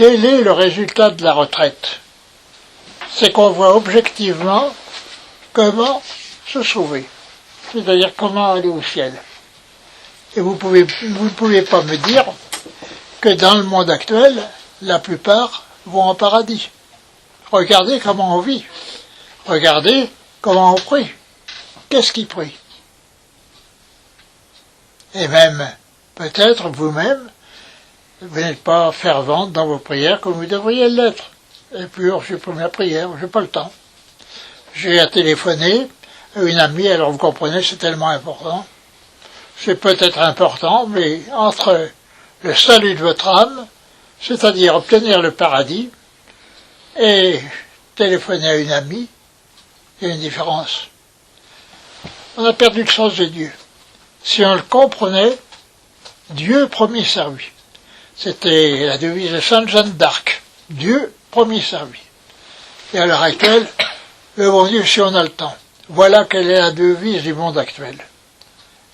Quel est le résultat de la retraite? C'est qu'on voit objectivement comment se sauver, c'est-à-dire comment aller au ciel. Et vous ne pouvez pas me dire que dans le monde actuel, la plupart vont en paradis. Regardez comment on vit. Regardez comment on prie. Qu'est-ce qui prie? Et même, peut-être vous-même, vous n'êtes pas fervente dans vos prières comme vous devriez l'être. Et puis, j'ai pris ma prière, j'ai pas le temps. J'ai à téléphoner à une amie, alors vous comprenez, c'est tellement important. C'est peut-être important, mais entre le salut de votre âme, c'est-à-dire obtenir le paradis, et téléphoner à une amie, il y a une différence. On a perdu le sens de Dieu. Si on le comprenait, Dieu premier servi. C'était la devise de Sainte Jeanne d'Arc. Dieu premier servi. Et à l'heure actuelle, le bon Dieu, si on a le temps. Voilà quelle est la devise du monde actuel.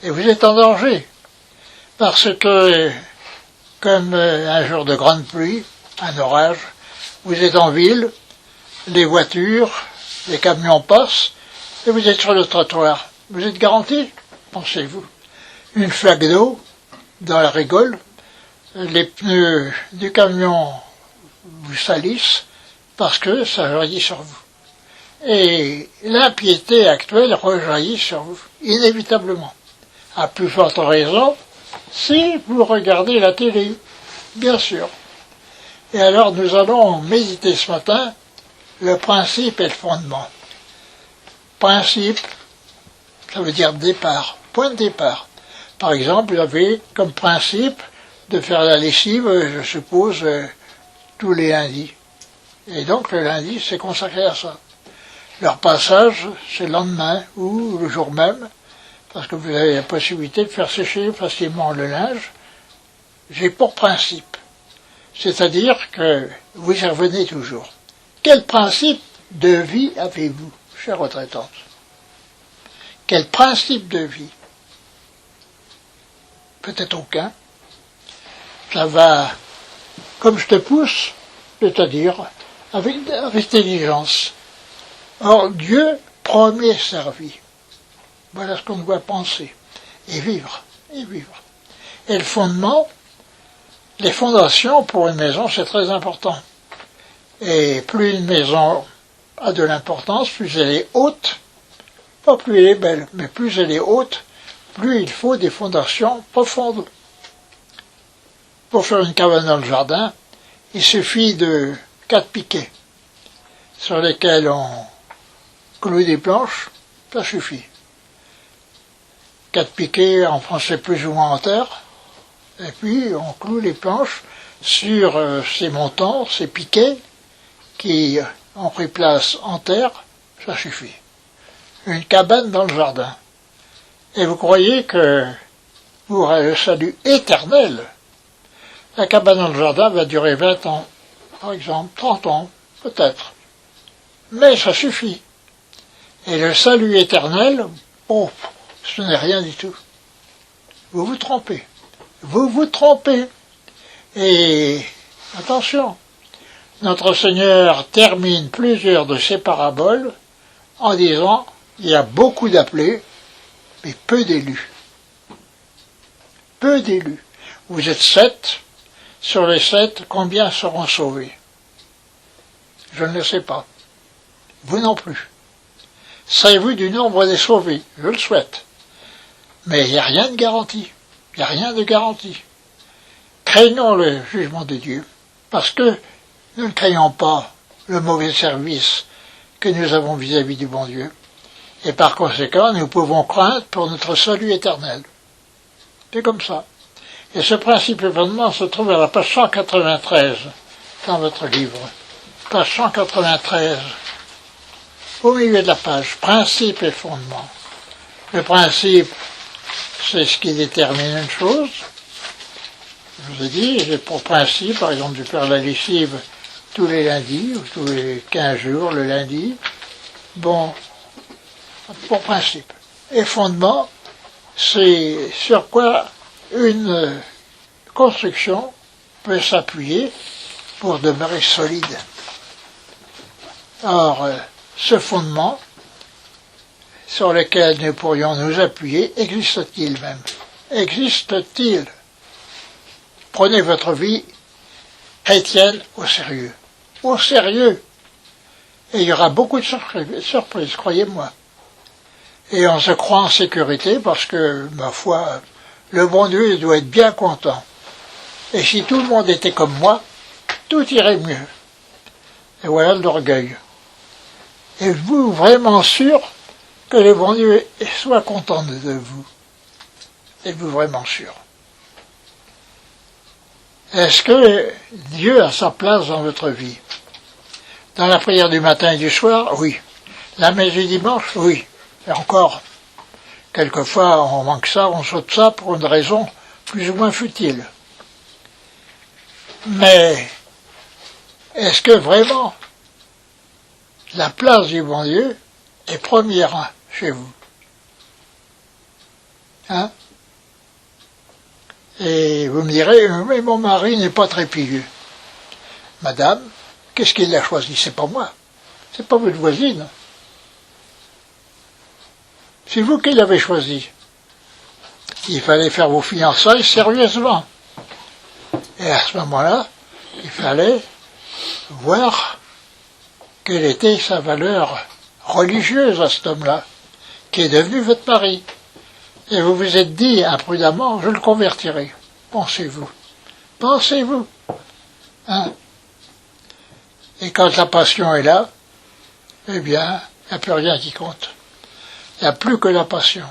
Et vous êtes en danger. Parce que, comme un jour de grande pluie, un orage, vous êtes en ville, les voitures, les camions passent, et vous êtes sur le trottoir. Vous êtes garanti, pensez-vous. Une flaque d'eau dans la rigole, les pneus du camion vous salissent parce que ça jaillit sur vous. Et l'impiété actuelle rejaillit sur vous, inévitablement. À plus forte raison, si vous regardez la télé, bien sûr. Et alors nous allons méditer ce matin le principe et le fondement. Principe, ça veut dire départ, point de départ. Par exemple, vous avez comme principe de faire la lessive, je suppose, tous les lundis. Et donc le lundi, c'est consacré à ça. Leur passage, c'est le lendemain ou le jour même, parce que vous avez la possibilité de faire sécher facilement le linge. J'ai pour principe. C'est-à-dire que vous y revenez toujours. Quel principe de vie avez-vous, chère retraitante? Quel principe de vie? Peut-être aucun. Ça va comme je te pousse, c'est-à-dire avec intelligence. Or, Dieu, premier servi. Voilà ce qu'on doit penser. Et vivre. Et vivre. Et le fondement, les fondations pour une maison, c'est très important. Et plus une maison a de l'importance, plus elle est haute, pas plus elle est belle, mais plus elle est haute, plus il faut des fondations profondes. Pour faire une cabane dans le jardin, il suffit de 4 piquets sur lesquels on cloue des planches, ça suffit. 4 piquets en français plus ou moins en terre, et puis on cloue les planches sur ces montants, ces piquets qui ont pris place en terre, ça suffit. Une cabane dans le jardin. Et vous croyez que vous aurez le salut éternel? La cabane dans le jardin va durer 20 ans, par exemple, 30 ans, peut-être. Mais ça suffit. Et le salut éternel, oh, ce n'est rien du tout. Vous vous trompez. Vous vous trompez. Et attention, notre Seigneur termine plusieurs de ses paraboles en disant, il y a beaucoup d'appelés, mais peu d'élus. Peu d'élus. Vous êtes 7. Sur les 7, combien seront sauvés? Je ne le sais pas. Vous non plus. Savez-vous du nombre des sauvés? Je le souhaite. Mais il n'y a rien de garanti. Il n'y a rien de garanti. Craignons le jugement de Dieu, parce que nous ne craignons pas le mauvais service que nous avons vis-à-vis du bon Dieu. Et par conséquent, nous pouvons craindre pour notre salut éternel. C'est comme ça. Et ce principe et fondement se trouve à la page 193 dans votre livre. Page 193, au milieu de la page, principe et fondement. Le principe, c'est ce qui détermine une chose. Je vous ai dit, j'ai pour principe, par exemple, de faire la lessive tous les lundis, ou tous les 15 jours, le lundi. Bon, pour principe. Et fondement, c'est sur quoi une construction peut s'appuyer pour demeurer solide. Or, ce fondement sur lequel nous pourrions nous appuyer, existe-t-il même? Existe-t-il? Prenez votre vie chrétienne au sérieux. Au sérieux. Et il y aura beaucoup de surprises, croyez-moi. Et on se croit en sécurité parce que, ma foi, le bon Dieu doit être bien content. Et si tout le monde était comme moi, tout irait mieux. Et voilà l'orgueil. Êtes-vous vraiment sûr que le bon Dieu soit content de vous? Êtes-vous vraiment sûr? Est-ce que Dieu a sa place dans votre vie? Dans la prière du matin et du soir, oui. La messe du dimanche, oui. Et encore, quelquefois on manque ça, on saute ça pour une raison plus ou moins futile. Mais est-ce que vraiment la place du bon Dieu est première chez vous? Hein? Et vous me direz, mais mon mari n'est pas très pieux. Madame, qu'est-ce qu'il a choisi? C'est pas moi. C'est pas votre voisine. C'est vous qui l'avez choisi. Il fallait faire vos fiançailles sérieusement. Et à ce moment-là, il fallait voir quelle était sa valeur religieuse à cet homme-là, qui est devenu votre mari. Et vous vous êtes dit imprudemment, je le convertirai. Pensez-vous. Pensez-vous. Hein? Et quand la passion est là, eh bien, il n'y a plus rien qui compte. Il n'y a plus que la passion.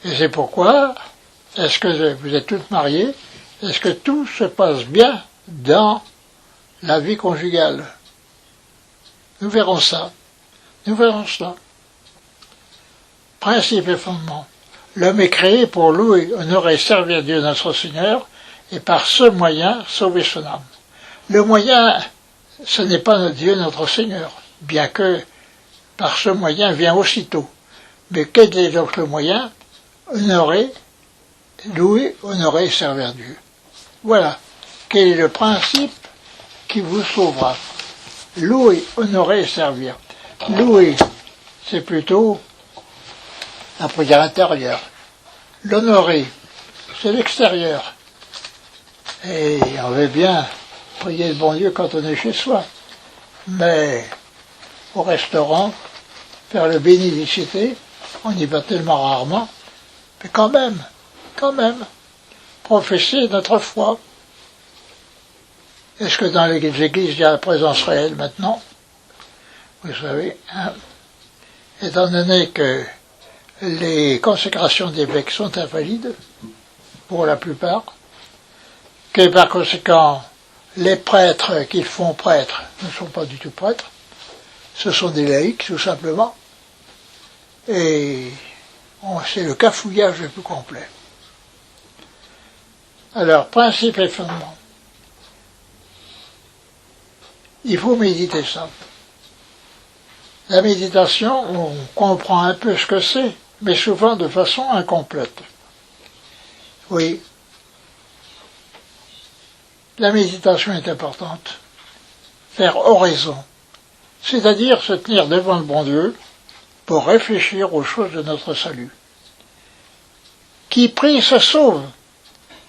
Et c'est pourquoi, est-ce que vous êtes toutes mariées? Est-ce que tout se passe bien dans la vie conjugale? Nous verrons ça. Nous verrons ça. Principe et fondement. L'homme est créé pour louer, honorer et servir Dieu notre Seigneur, et par ce moyen sauver son âme. Le moyen, ce n'est pas Dieu notre Seigneur, bien que par ce moyen vient aussitôt. Mais quel est donc le moyen? Honorer, louer, honorer et servir Dieu. Voilà. Quel est le principe qui vous sauvera? Louer, honorer et servir. Louer, c'est plutôt la prière intérieure. L'honorer, c'est l'extérieur. Et on veut bien prier le bon Dieu quand on est chez soi. Mais au restaurant, faire le bénédicité, on y va tellement rarement. Mais quand même, professer notre foi. Est-ce que dans les églises, il y a la présence réelle maintenant? Vous savez, hein, étant donné que les consécrations d'évêques sont invalides, pour la plupart, que par conséquent, les prêtres qu'ils font prêtres ne sont pas du tout prêtres, ce sont des laïcs, tout simplement, et c'est le cafouillage le plus complet. Alors, principe et fondement. Il faut méditer ça. La méditation, on comprend un peu ce que c'est, mais souvent de façon incomplète. Oui. La méditation est importante. Faire oraison, c'est-à-dire se tenir devant le bon Dieu pour réfléchir aux choses de notre salut. Qui prie se sauve,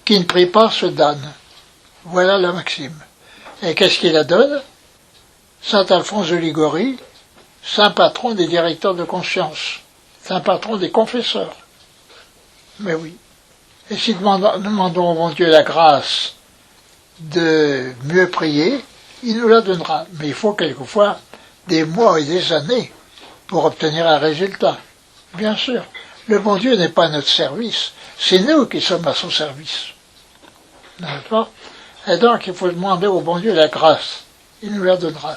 qui ne prie pas se damne. Voilà la maxime. Et qu'est-ce qu'il la donne? Saint Alphonse de Liguori, saint patron des directeurs de conscience, saint patron des confesseurs. Mais oui. Et si nous demandons au bon Dieu la grâce de mieux prier, il nous la donnera. Mais il faut quelquefois des mois et des années pour obtenir un résultat. Bien sûr. Le bon Dieu n'est pas à notre service. C'est nous qui sommes à son service. D'accord? Et donc, il faut demander au bon Dieu la grâce. Il nous la donnera.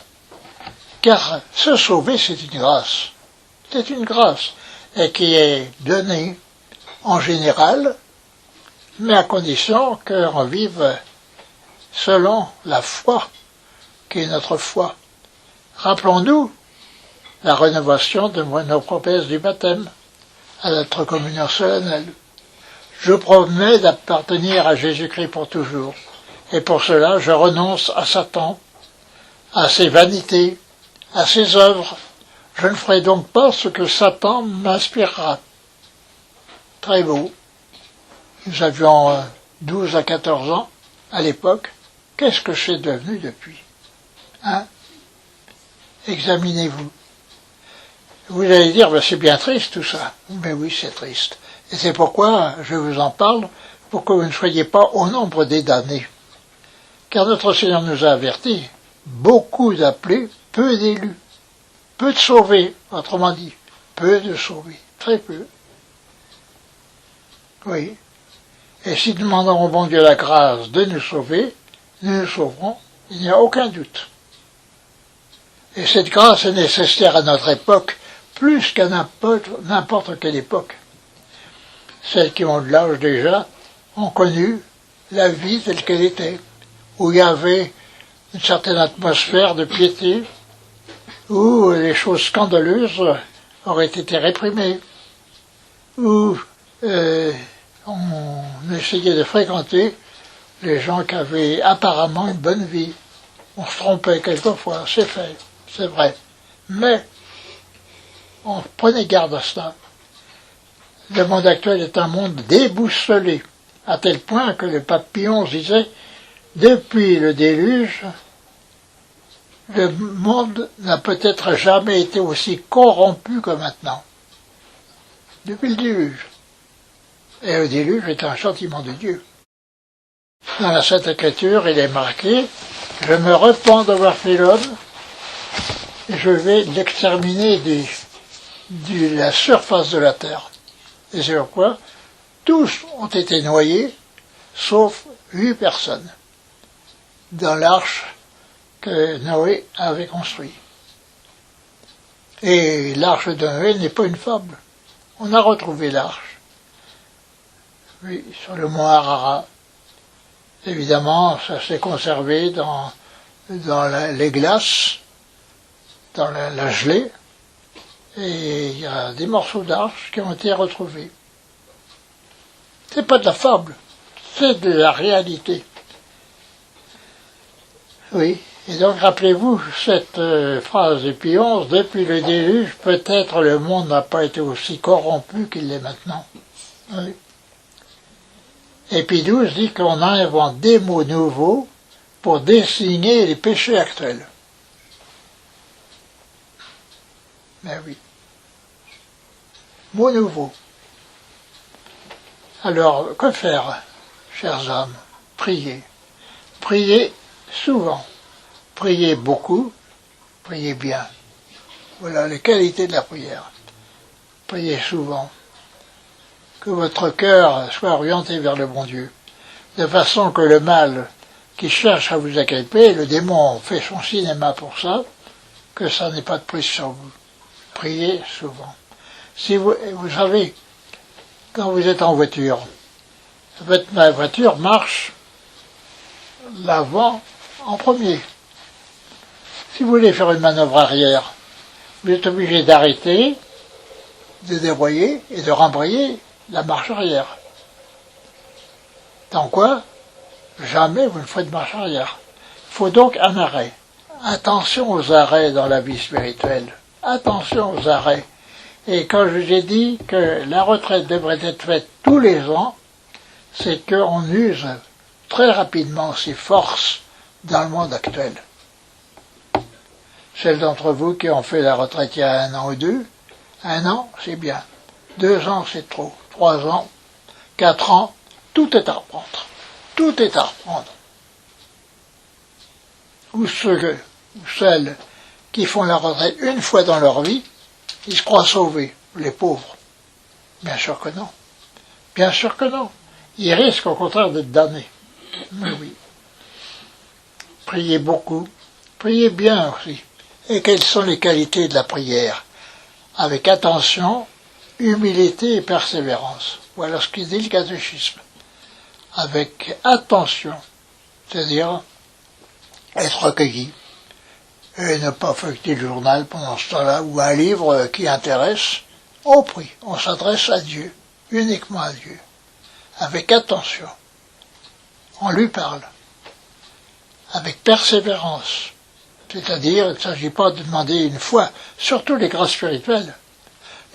Car se sauver, c'est une grâce. C'est une grâce. Et qui est donnée en général, mais à condition qu'on vive selon la foi, qui est notre foi. Rappelons-nous la rénovation de nos promesses du baptême à notre communion solennelle. Je promets d'appartenir à Jésus-Christ pour toujours, Et pour cela, je renonce à Satan, à ses vanités, à ses œuvres. Je ne ferai donc pas ce que Satan m'inspirera. Très beau. Nous avions 12 à 14 ans à l'époque. Qu'est-ce que je suis devenu depuis? Hein? Examinez-vous. Vous allez dire, ben c'est bien triste tout ça. Mais oui, c'est triste. Et c'est pourquoi je vous en parle, pour que vous ne soyez pas au nombre des damnés. Car notre Seigneur nous a avertis, beaucoup d'appelés, peu d'élus, peu de sauvés, autrement dit, peu de sauvés, très peu. Oui. Et si nous demandons au bon Dieu la grâce de nous sauver, nous nous sauverons, il n'y a aucun doute. Et cette grâce est nécessaire à notre époque, plus qu'à n'importe quelle époque. Celles qui ont de l'âge déjà ont connu la vie telle qu'elle était, où il y avait une certaine atmosphère de piété, où les choses scandaleuses auraient été réprimées, où on essayait de fréquenter les gens qui avaient apparemment une bonne vie. On se trompait quelquefois, c'est fait, c'est vrai. Mais on prenait garde à cela. Le monde actuel est un monde déboussolé, à tel point que le pape Pie XI disait « Depuis le déluge, le monde n'a peut-être jamais été aussi corrompu que maintenant. » Depuis le déluge. Et le déluge est un châtiment de Dieu. Dans la Sainte Écriture, il est marqué « Je me repens d'avoir fait l'homme, et je vais l'exterminer de la surface de la terre. » Et c'est pourquoi tous ont été noyés, sauf 8 personnes, dans l'arche que Noé avait construite. Et l'arche de Noé n'est pas une fable. On a retrouvé l'arche, oui, sur le mont Ararat. Évidemment, ça s'est conservé dans les glaces, dans la gelée, et il y a des morceaux d'arche qui ont été retrouvés. C'est pas de la fable, c'est de la réalité. Oui, et donc rappelez-vous cette phrase de Pie XI, depuis le déluge, peut-être le monde n'a pas été aussi corrompu qu'il l'est maintenant. Oui. Et Pie XII dit qu'on invente des mots nouveaux pour désigner les péchés actuels. Mais oui. Mots nouveaux. Alors, que faire, chers âmes? Priez. Priez souvent. Priez beaucoup. Priez bien. Voilà les qualités de la prière. Priez souvent. Que votre cœur soit orienté vers le bon Dieu. De façon que le mal qui cherche à vous agripper, le démon fait son cinéma pour ça, que ça n'ait pas de prise sur vous. Priez souvent. Si vous savez, quand vous êtes en voiture, la voiture marche l'avant en premier. Si vous voulez faire une manœuvre arrière, vous êtes obligé d'arrêter, de débrayer et de rembrayer la marche arrière. Dans quoi? Jamais vous ne ferez de marche arrière. Il faut donc un arrêt. Attention aux arrêts dans la vie spirituelle. Attention aux arrêts. Et quand je vous ai dit que la retraite devrait être faite tous les ans, c'est qu'on use très rapidement ses forces dans le monde actuel. Celles d'entre vous qui ont fait la retraite il y a 1 an ou 2, 1 an, c'est bien. 2 ans, c'est trop. 3 ans, 4 ans, tout est à reprendre. Tout est à reprendre. Ou celles qui font la retraite une fois dans leur vie, ils se croient sauvés, les pauvres. Bien sûr que non. Bien sûr que non. Ils risquent au contraire d'être damnés. Mais oui. Priez beaucoup. Priez bien aussi. Et quelles sont les qualités de la prière? Avec attention, humilité et persévérance. Voilà ce qu'il dit le catéchisme. Avec attention, c'est-à-dire être recueilli, et ne pas feuilleter le journal pendant ce temps-là, ou un livre qui intéresse, on prie, on s'adresse à Dieu, uniquement à Dieu, avec attention. On lui parle. avec persévérance. C'est-à-dire, il ne s'agit pas de demander une fois, surtout les grâces spirituelles.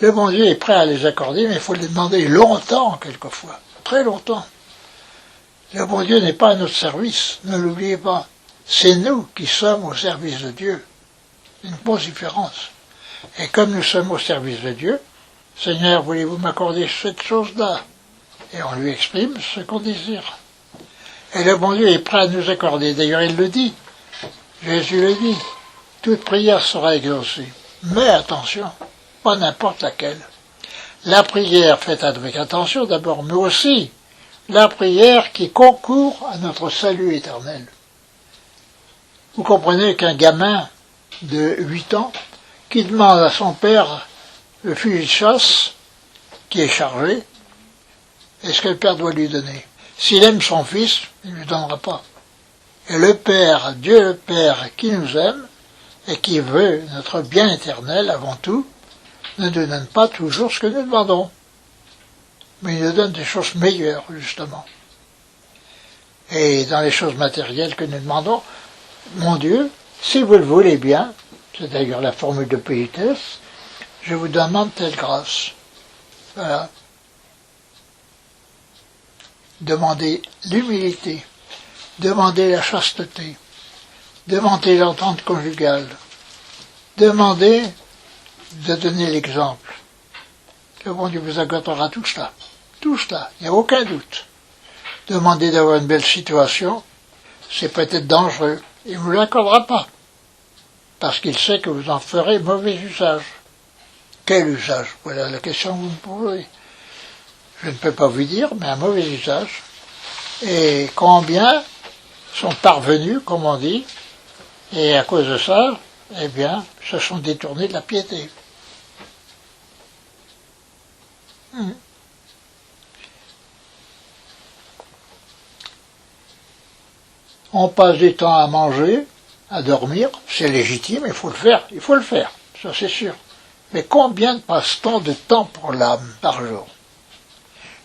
Le bon Dieu est prêt à les accorder, mais il faut les demander longtemps, quelquefois, très longtemps. Le bon Dieu n'est pas à notre service, ne l'oubliez pas. C'est nous qui sommes au service de Dieu. Une grosse différence. Et comme nous sommes au service de Dieu, Seigneur, voulez-vous m'accorder cette chose-là? Et on lui exprime ce qu'on désire. Et le bon Dieu est prêt à nous accorder. D'ailleurs, il le dit. Jésus le dit. Toute prière sera exaucée. Mais attention, pas n'importe laquelle. La prière faite avec attention d'abord, mais aussi la prière qui concourt à notre salut éternel. Vous comprenez qu'un gamin de 8 ans qui demande à son père le fusil de chasse qui est chargé, est-ce que le père doit lui donner? S'il aime son fils, il ne lui donnera pas. Et le Père, Dieu le Père qui nous aime et qui veut notre bien éternel avant tout, ne nous donne pas toujours ce que nous demandons. Mais il nous donne des choses meilleures, justement. Et dans les choses matérielles que nous demandons, mon Dieu, si vous le voulez bien, c'est d'ailleurs la formule de politesse, je vous demande telle grâce. Voilà. Demandez l'humilité, demandez la chasteté, demandez l'entente conjugale, demandez de donner l'exemple. Le bon Dieu vous accordera tout cela, il n'y a aucun doute. Demandez d'avoir une belle situation, c'est peut-être dangereux, il ne vous l'accordera pas, parce qu'il sait que vous en ferez mauvais usage. Quel usage? Voilà la question que vous me posez. Je ne peux pas vous dire, mais un mauvais usage. Et combien sont parvenus, comme on dit, et à cause de ça, eh bien, se sont détournés de la piété. On passe du temps à manger, à dormir, c'est légitime, il faut le faire, ça c'est sûr. Mais combien passe-t-on de temps pour l'âme par jour?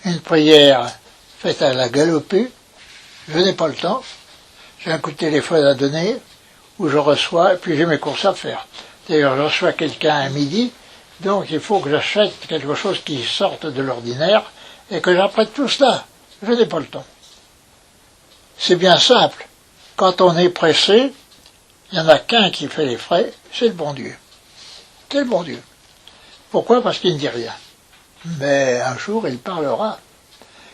Une prière faite à la galopée, je n'ai pas le temps, j'ai un coup de téléphone à donner, où je reçois, et puis j'ai mes courses à faire. D'ailleurs, je reçois quelqu'un à midi, donc il faut que j'achète quelque chose qui sorte de l'ordinaire, et que j'apprête tout cela. Je n'ai pas le temps. C'est bien simple. Quand on est pressé, il n'y en a qu'un qui fait les frais, c'est le bon Dieu. C'est le bon Dieu. Pourquoi? Parce qu'il ne dit rien. Mais un jour, il parlera.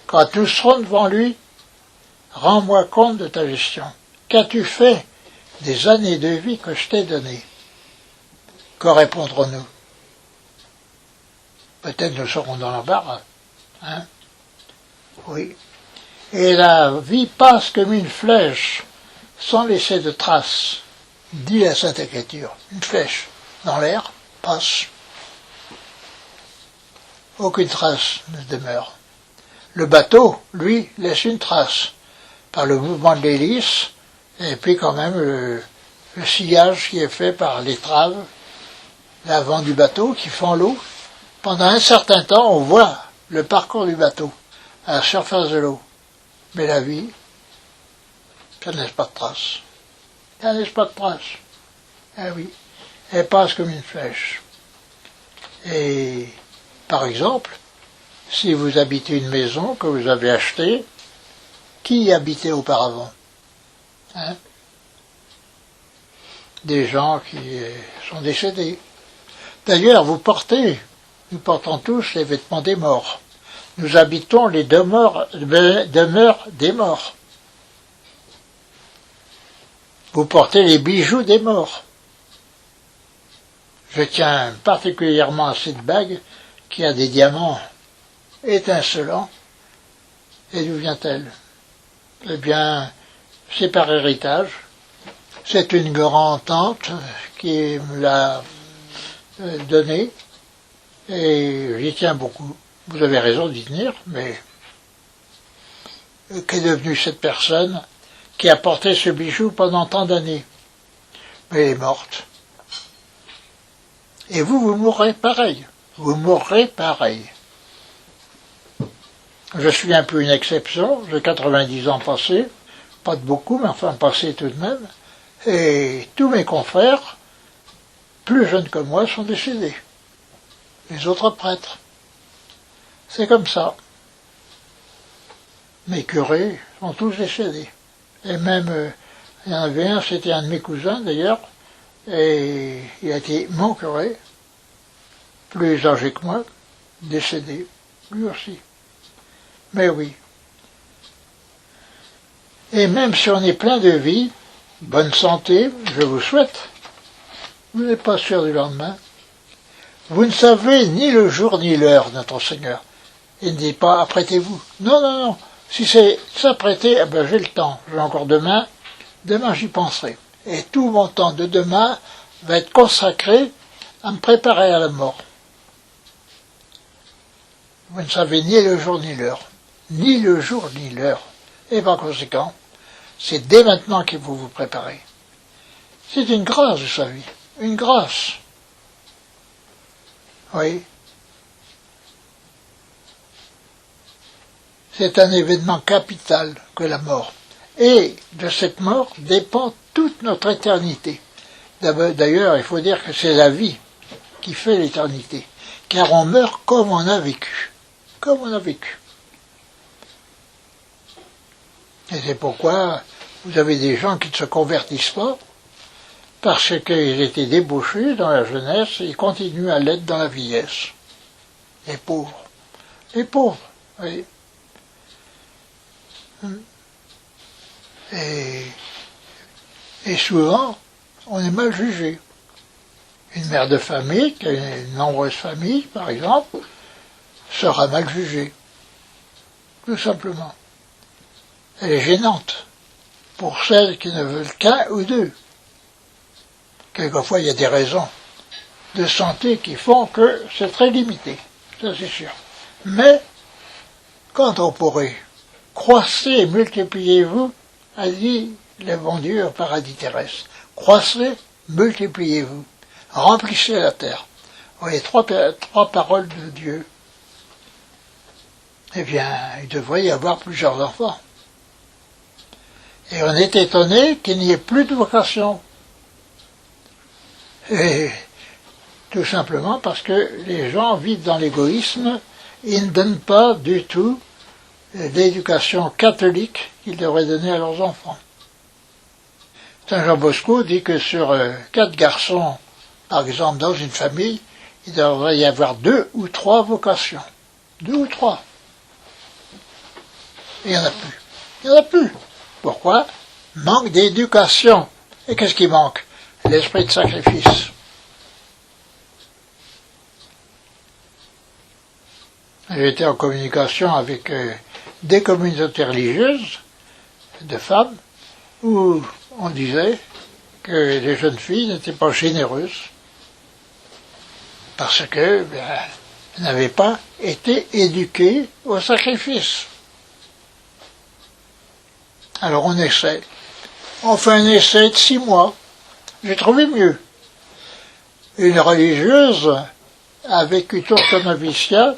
Quand nous serons devant lui, rends-moi compte de ta gestion. Qu'as-tu fait des années de vie que je t'ai données? Que répondrons-nous? Peut-être nous serons dans l'embarras. Hein? Oui. Et la vie passe comme une flèche, sans laisser de traces, dit la Sainte Écriture. Une flèche dans l'air passe. Aucune trace ne demeure. Le bateau, lui, laisse une trace, par le mouvement de l'hélice, et puis quand même le sillage qui est fait par l'étrave, l'avant du bateau qui fend l'eau. Pendant un certain temps, on voit le parcours du bateau, à la surface de l'eau. Mais la vie, ça ne laisse pas de trace. Ça ne laisse pas de trace. Ah oui, elle passe comme une flèche. Et, par exemple, si vous habitez une maison que vous avez achetée, qui y habitait auparavant? Hein? Des gens qui sont décédés. D'ailleurs, nous portons tous les vêtements des morts. Nous habitons les demeures des morts. Vous portez les bijoux des morts. Je tiens particulièrement à cette bague qui a des diamants étincelants. Et d'où vient-elle? Eh bien, c'est par héritage. C'est une grand-tante qui me l'a donnée. Et j'y tiens beaucoup. Vous avez raison d'y tenir, mais qu'est devenue cette personne qui a porté ce bijou pendant tant d'années? Mais elle est morte. Et vous mourrez pareil. Vous mourrez pareil. Je suis un peu une exception, j'ai 90 ans passés, pas de beaucoup, mais enfin passé tout de même. Et tous mes confrères, plus jeunes que moi, sont décédés. Les autres prêtres. C'est comme ça. Mes curés sont tous décédés. Et même, il y en avait un, c'était un de mes cousins d'ailleurs, et il a été mon curé, plus âgé que moi, décédé, lui aussi. Mais oui. Et même si on est plein de vie, bonne santé, je vous souhaite, vous n'êtes pas sûr du lendemain. Vous ne savez ni le jour ni l'heure, notre Seigneur. Il ne dit pas apprêtez-vous. Non, non, non. Si c'est s'apprêter, eh ben j'ai le temps. J'ai encore demain. Demain j'y penserai. Et tout mon temps de demain va être consacré à me préparer à la mort. Vous ne savez ni le jour ni l'heure. Ni le jour ni l'heure. Et par conséquent, c'est dès maintenant qu'il faut vous préparer. C'est une grâce de sa vie. Une grâce. Oui. C'est un événement capital que la mort. Et de cette mort dépend toute notre éternité. D'ailleurs, il faut dire que c'est la vie qui fait l'éternité. Car on meurt comme on a vécu. Comme on a vécu. Et c'est pourquoi vous avez des gens qui ne se convertissent pas, parce qu'ils étaient débauchés dans la jeunesse et continuent à l'être dans la vieillesse. Les pauvres. Les pauvres, oui. Et souvent, on est mal jugé. Une mère de famille, qui a une nombreuse famille, par exemple, sera mal jugée. Tout simplement. Elle est gênante pour celles qui ne veulent qu'un ou deux. Quelquefois, il y a des raisons de santé qui font que c'est très limité, ça c'est sûr. Mais, quand on pourrait croissez et multipliez-vous, a dit le bon Dieu au paradis terrestre. Croissez, multipliez-vous, remplissez la terre. Vous voyez, trois paroles de Dieu. Eh bien, il devrait y avoir plusieurs enfants. Et on est étonné qu'il n'y ait plus de vocation. Et tout simplement parce que les gens vivent dans l'égoïsme, ils ne donnent pas du tout l'éducation catholique qu'ils devraient donner à leurs enfants. Saint Jean Bosco dit que sur 4 garçons, par exemple dans une famille, il devrait y avoir 2 ou 3 vocations. 2 ou 3. Il n'y en a plus. Il n'y en a plus. Pourquoi? Manque d'éducation. Et qu'est-ce qui manque? L'esprit de sacrifice. J'ai été en communication avec des communautés religieuses de femmes où on disait que les jeunes filles n'étaient pas généreuses parce que n'avaient pas été éduquées au sacrifice. Alors on essaie. On fait un essai de 6 mois. J'ai trouvé mieux. Une religieuse a vécu tout son noviciat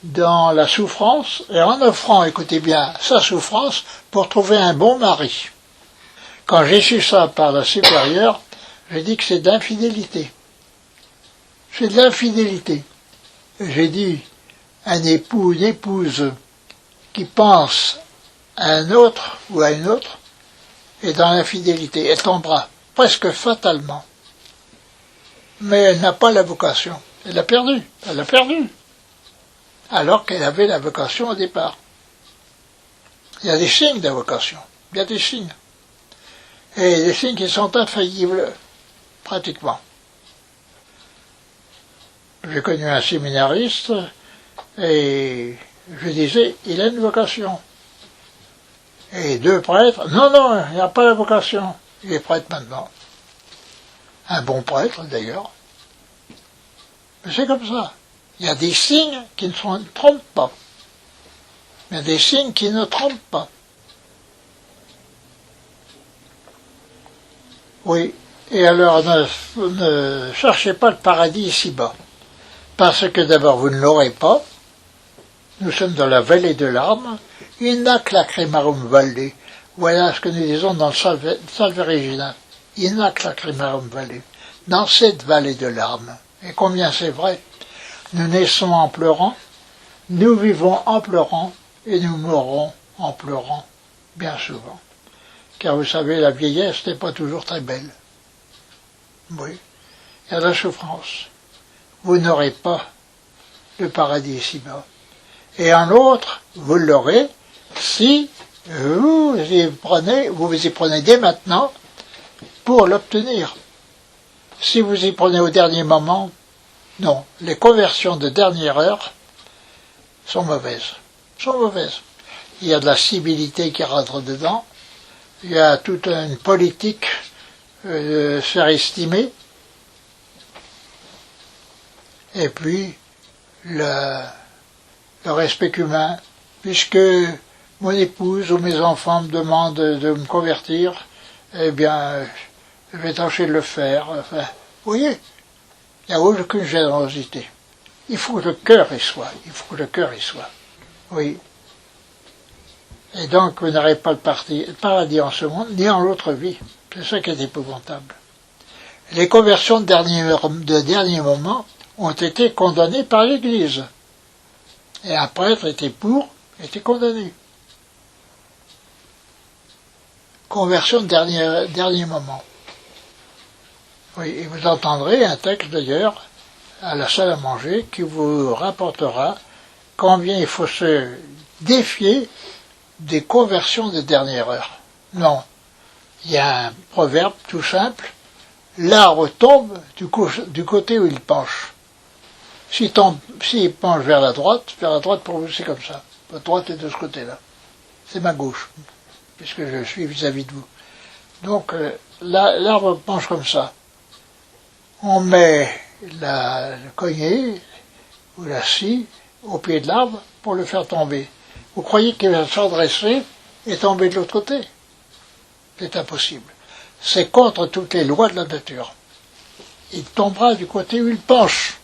dans la souffrance, et en offrant, écoutez bien, sa souffrance pour trouver un bon mari. Quand j'ai su ça par la supérieure, j'ai dit que c'est d'infidélité. C'est de l'infidélité. J'ai dit, un époux, une épouse qui pense à un autre ou à une autre, est dans l'infidélité. Elle tombera presque fatalement. Mais elle n'a pas la vocation. Elle l'a perdue. Elle l'a perdue. Alors qu'elle avait la vocation au départ. Il y a des signes de la vocation. Il y a des signes. Et des signes qui sont infaillibles, pratiquement. J'ai connu un séminariste, et je disais, il a une vocation. Et 2 prêtres, non, non, il n'a pas la vocation. Il est prêtre maintenant. Un bon prêtre, d'ailleurs. Mais c'est comme ça. Il y a des signes qui ne trompent pas. Il y a des signes qui ne trompent pas. Oui. Et alors, ne cherchez pas le paradis ici-bas. Parce que d'abord, vous ne l'aurez pas. Nous sommes dans la vallée de larmes. Il n'a que lacrimarum valle. Voilà ce que nous disons dans le Salve Regina. Inac lacrimarum valley. Dans cette vallée de larmes. Et combien c'est vrai. Nous naissons en pleurant, nous vivons en pleurant, et nous mourrons en pleurant, bien souvent. Car vous savez, la vieillesse n'est pas toujours très belle. Oui, il y a de la souffrance. Vous n'aurez pas le paradis ici-bas. Et en autre, vous l'aurez si vous vous y prenez dès maintenant pour l'obtenir. Si vous y prenez au dernier moment, non. Les conversions de dernière heure sont mauvaises. Il y a de la civilité qui rentre dedans. Il y a toute une politique de se faire estimer. Et puis, le respect humain, puisque mon épouse ou mes enfants me demandent de me convertir, eh bien, je vais tâcher de le faire. Enfin, vous voyez, il n'y a aucune générosité. Il faut que le cœur y soit. Oui. Et donc, vous n'aurez pas le paradis en ce monde, ni en l'autre vie. C'est ça qui est épouvantable. Les conversions de dernier moment ont été condamnées par l'Église. Et un prêtre était condamné. Conversion de dernier moment. Oui, et vous entendrez un texte d'ailleurs à la salle à manger qui vous rapportera combien il faut se défier des conversions de dernière heure. Non, il y a un proverbe tout simple, l'arbre tombe du côté où il penche. S'il penche vers la droite pour vous c'est comme ça. Votre droite est de ce côté-là. C'est ma gauche, puisque je suis vis-à-vis de vous. Donc l'arbre penche comme ça. On met le collier ou la scie au pied de l'arbre pour le faire tomber. Vous croyez qu'il va se redresser et tomber de l'autre côté? C'est impossible. C'est contre toutes les lois de la nature. Il tombera du côté où il penche.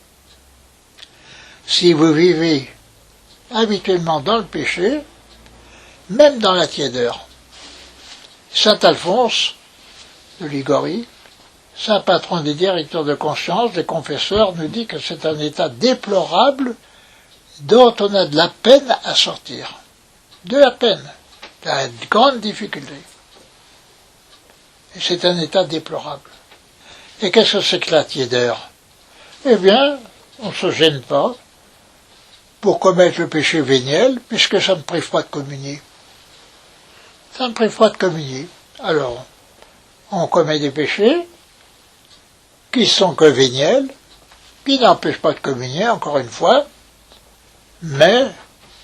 Si vous vivez habituellement dans le péché, même dans la tiédeur, Saint Alphonse de Ligorie, saint patron des directeurs de conscience, des confesseurs, nous dit que c'est un état déplorable dont on a de la peine à sortir. De la peine, de la grande difficulté. Et c'est un état déplorable. Et qu'est-ce que c'est que la tiédeur? Eh bien, on ne se gêne pas pour commettre le péché véniel, puisque ça ne prive pas de communier. Ça ne prive pas de communier. Alors, on commet des péchés qui sont que véniels, qui n'empêchent pas de communier, encore une fois, mais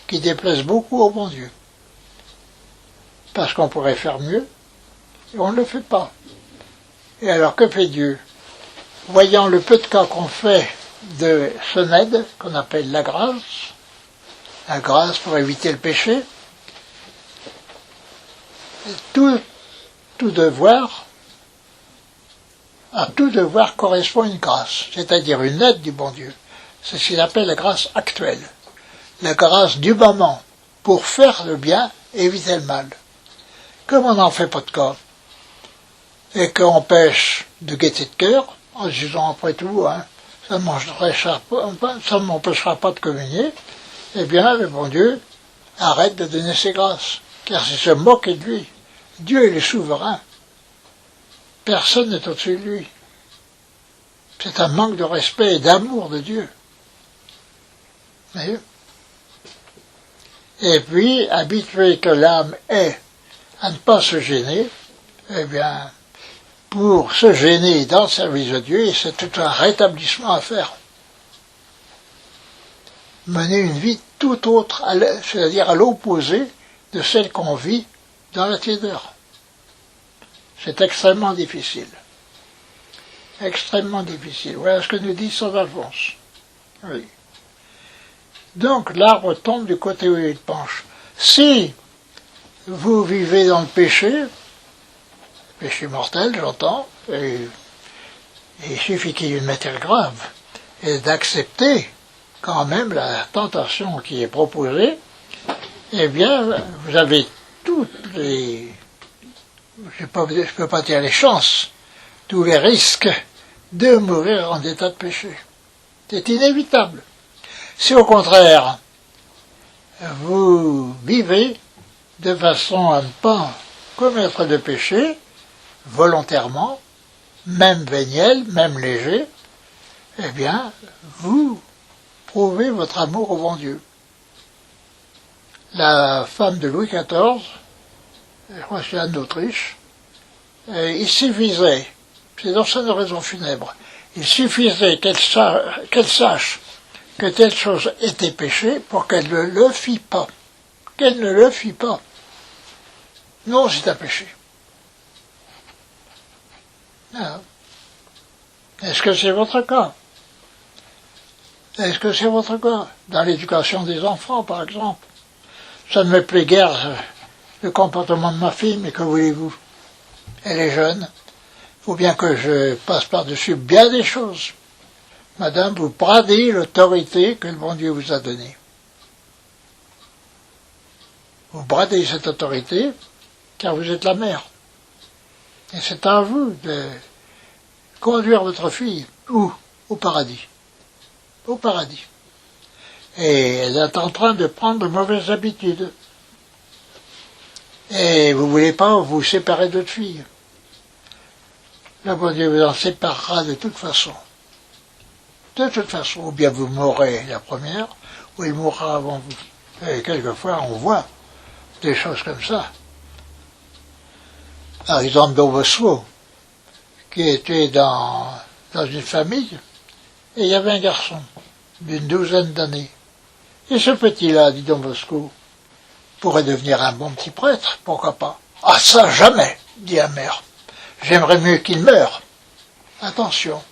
qui déplaisent beaucoup au bon Dieu. Parce qu'on pourrait faire mieux, et on ne le fait pas. Et alors, que fait Dieu? Voyant le peu de cas qu'on fait de son aide, qu'on appelle la grâce pour éviter le péché, tout devoir correspond à une grâce, c'est-à-dire une aide du bon Dieu. C'est ce qu'il appelle la grâce actuelle, la grâce du moment, pour faire le bien et éviter le mal. Comme on n'en fait pas de cas, et qu'on pêche de gaieté de cœur, en se disant après tout, ça ne m'empêchera pas de communier, eh bien le bon Dieu arrête de donner ses grâces, car c'est se moquer de lui. Dieu il est souverain. Personne n'est au-dessus de lui. C'est un manque de respect et d'amour de Dieu. Voyez? Et puis, habitué que l'âme est à ne pas se gêner, eh bien, pour se gêner dans le service de Dieu, c'est tout un rétablissement à faire. Mener une vie tout autre, c'est-à-dire à l'opposé de celle qu'on vit dans la tiédeur. C'est extrêmement difficile. Extrêmement difficile. Voilà ce que nous dit saint Alphonse. Oui. Donc, l'arbre tombe du côté où il penche. Si vous vivez dans le péché mortel, j'entends, et il suffit qu'il y ait une matière grave, et d'accepter quand même la tentation qui est proposée, eh bien, vous avez toutes les je peux pas dire les chances, tous les risques de mourir en état de péché. C'est inévitable. Si au contraire, vous vivez de façon à ne pas commettre de péché, volontairement, même véniel, même léger, eh bien, vous prouvez votre amour au bon Dieu. La femme de Louis XIV, je crois que c'est Anne d'Autriche, il suffisait, c'est dans son oraison funèbre, il suffisait qu'elle sache que telle chose était péché pour qu'elle ne le fît pas. Qu'elle ne le fît pas. Non, c'est un péché. Ah. Est-ce que c'est votre cas? Est-ce que c'est votre cas? Dans l'éducation des enfants, par exemple. Ça ne me plaît guère le comportement de ma fille, mais que voulez-vous? Elle est jeune. Il faut bien que je passe par-dessus bien des choses. Madame, vous bradez l'autorité que le bon Dieu vous a donnée. Vous bradez cette autorité, car vous êtes la mère. Et c'est à vous de conduire votre fille où? Au paradis. Au paradis. Et elle est en train de prendre de mauvaises habitudes. Et vous ne voulez pas vous séparer de votre fille. Le bon Dieu vous en séparera de toute façon. De toute façon, ou bien vous mourrez la première, ou il mourra avant vous. Et quelquefois, on voit des choses comme ça. Par exemple, Don Bosco, qui était dans une famille, et il y avait un garçon d'une 12aine d'années. Et ce petit-là, dit Don Bosco, pourrait devenir un bon petit prêtre, pourquoi pas? Ah ça, jamais, dit la mère. J'aimerais mieux qu'il meure. Attention,